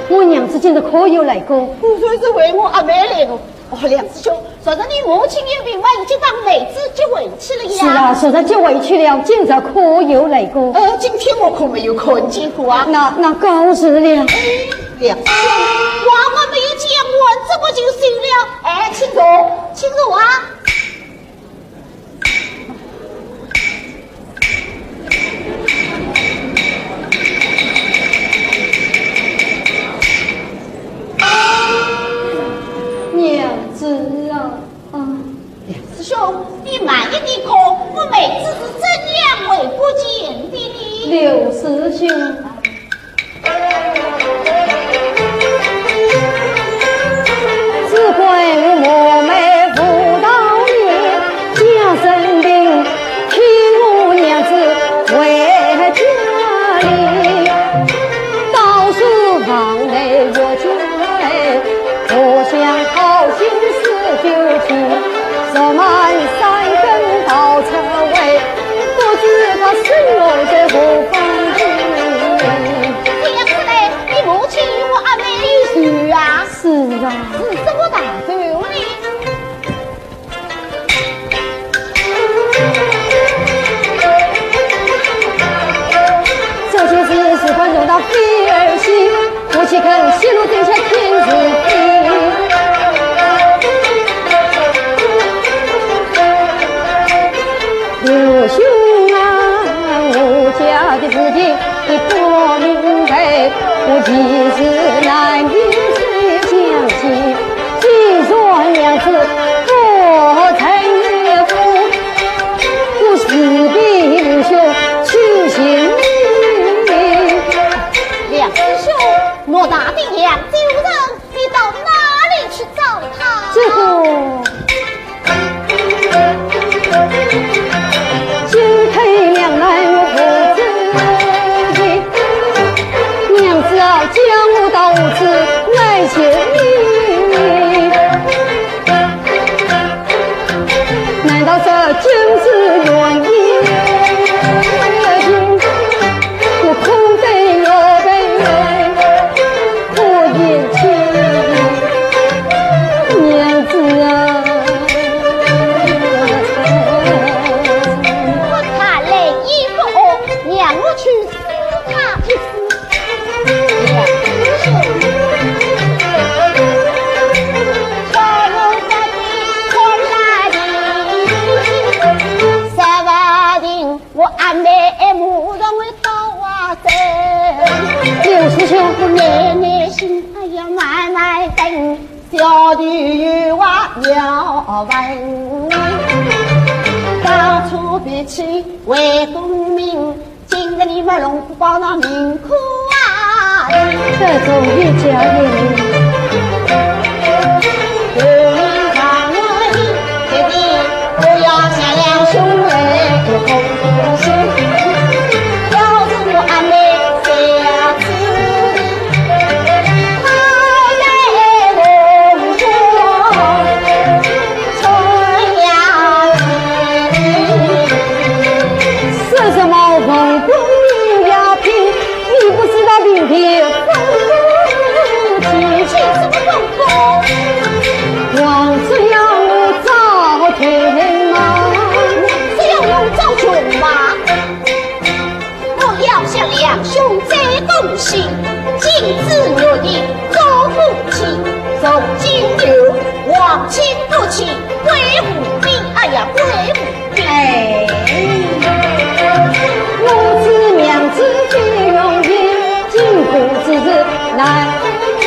我娘子今日可有来过？不算是为我阿妹来了。哦，梁师兄，说着你母亲有病，我已经当妹子接回去了呀。是啊，说着接回去了，今日可有来过？今天我可没有看见过啊。那告辞了。梁师兄，话没有讲完，怎么就行了？哎，请坐，请坐啊。娘子啊，梁师兄，你慢一点看，我妹子是怎样为不见的呢？刘师兄。只怪我妹妇道孽，家生病，替我娘子回家里，到书房内我家我想好心事就去，手满三根稻草尾，不知他生我在何方地。这样子嘞，你母亲与我阿妹有仇啊？是啊，是什么大仇呢？这件事事关重大非儿戏，我岂肯泄露这些天子人，小女娃要问，当初比起为公民，今日你们龙虎报那命苦啊！这种一家人。不要下两兄妹共同心，要是我安妹下次他来红妆，春呀是什么文公名呀品？你不知道明天提起什么文公？王子要早听吗？只要用赵群吗？我要向两兄再恭喜，金子若意做夫妻，走金牛，往亲不弃，归无兵，哎呀归无兵。哎，我知娘子最容易，今古之日难分明。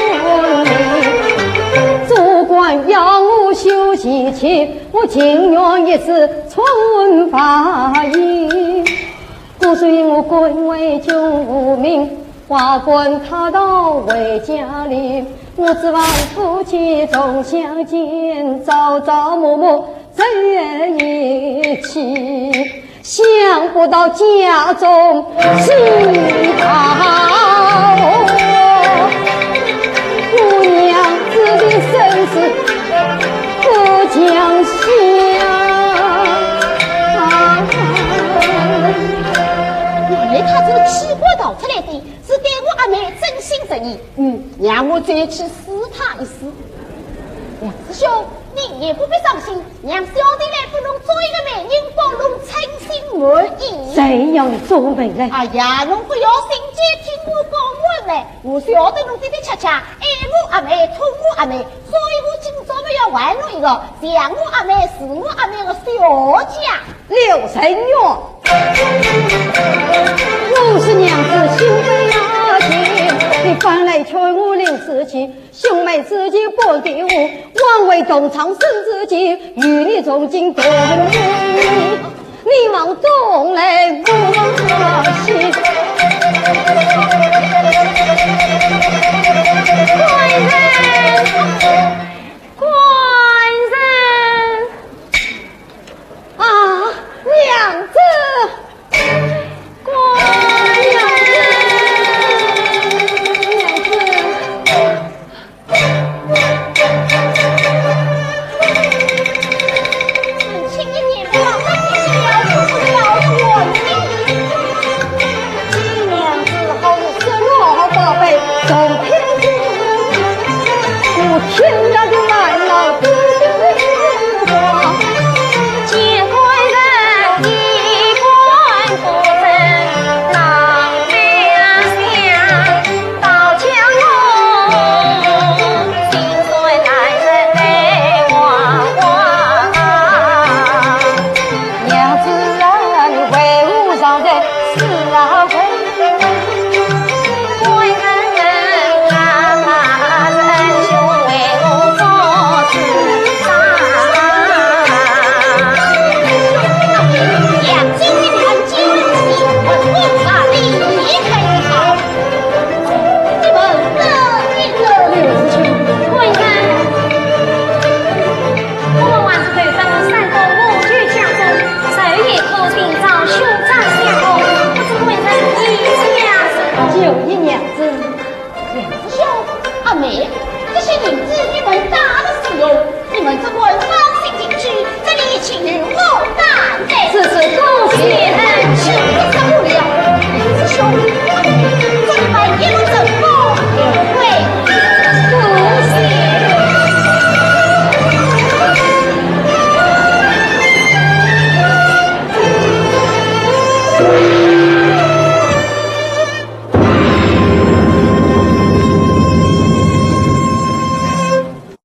主管要我休息去，我情愿一时春发意。故虽我官为君无名，华冠他到为家里，我指望夫妻终相见，朝朝暮暮在一起。想不到家中喜桃，姑娘子的身世不讲他这个气话道出来的，是对我阿妹真心真意。让我再去试他一试。梁师兄，你也不必伤心，让小弟来不能做一个美人，帮侬称心满意。谁要你做美人？哎呀，侬不要心急听我讲话来，我晓得侬对对恰恰爱我阿妹，宠我阿妹，所以我今朝么要还侬一个像我阿妹是我阿妹的小家。刘神月，我是娘子心悲啊情，你反来劝我临死前，兄妹之间不敌我，枉为东厂生之计，与你从今同你，你往东来我西。官人，官人啊，娘子，娘子，请你别忘了自己要不了我的。金娘子好是罗宝贝，走天宫，我天然就来了对话。见官人衣冠不正，郎两相到江东，心碎待人泪汪汪。娘子人为吾上在是啊为。官人啊，仁兄为我做主张。两金两金，你们无法离开好。你们这一个刘子清，官人，我们还是对分山东五局家中，首夜可定找兄长相公，不知官人意下是就一娘子。梁师兄、阿妹，这些银子你们大的使用，你们这官放心进去，这里请与我担待。此次恭喜人情受不了，梁师兄，准备一路走过，为恭喜。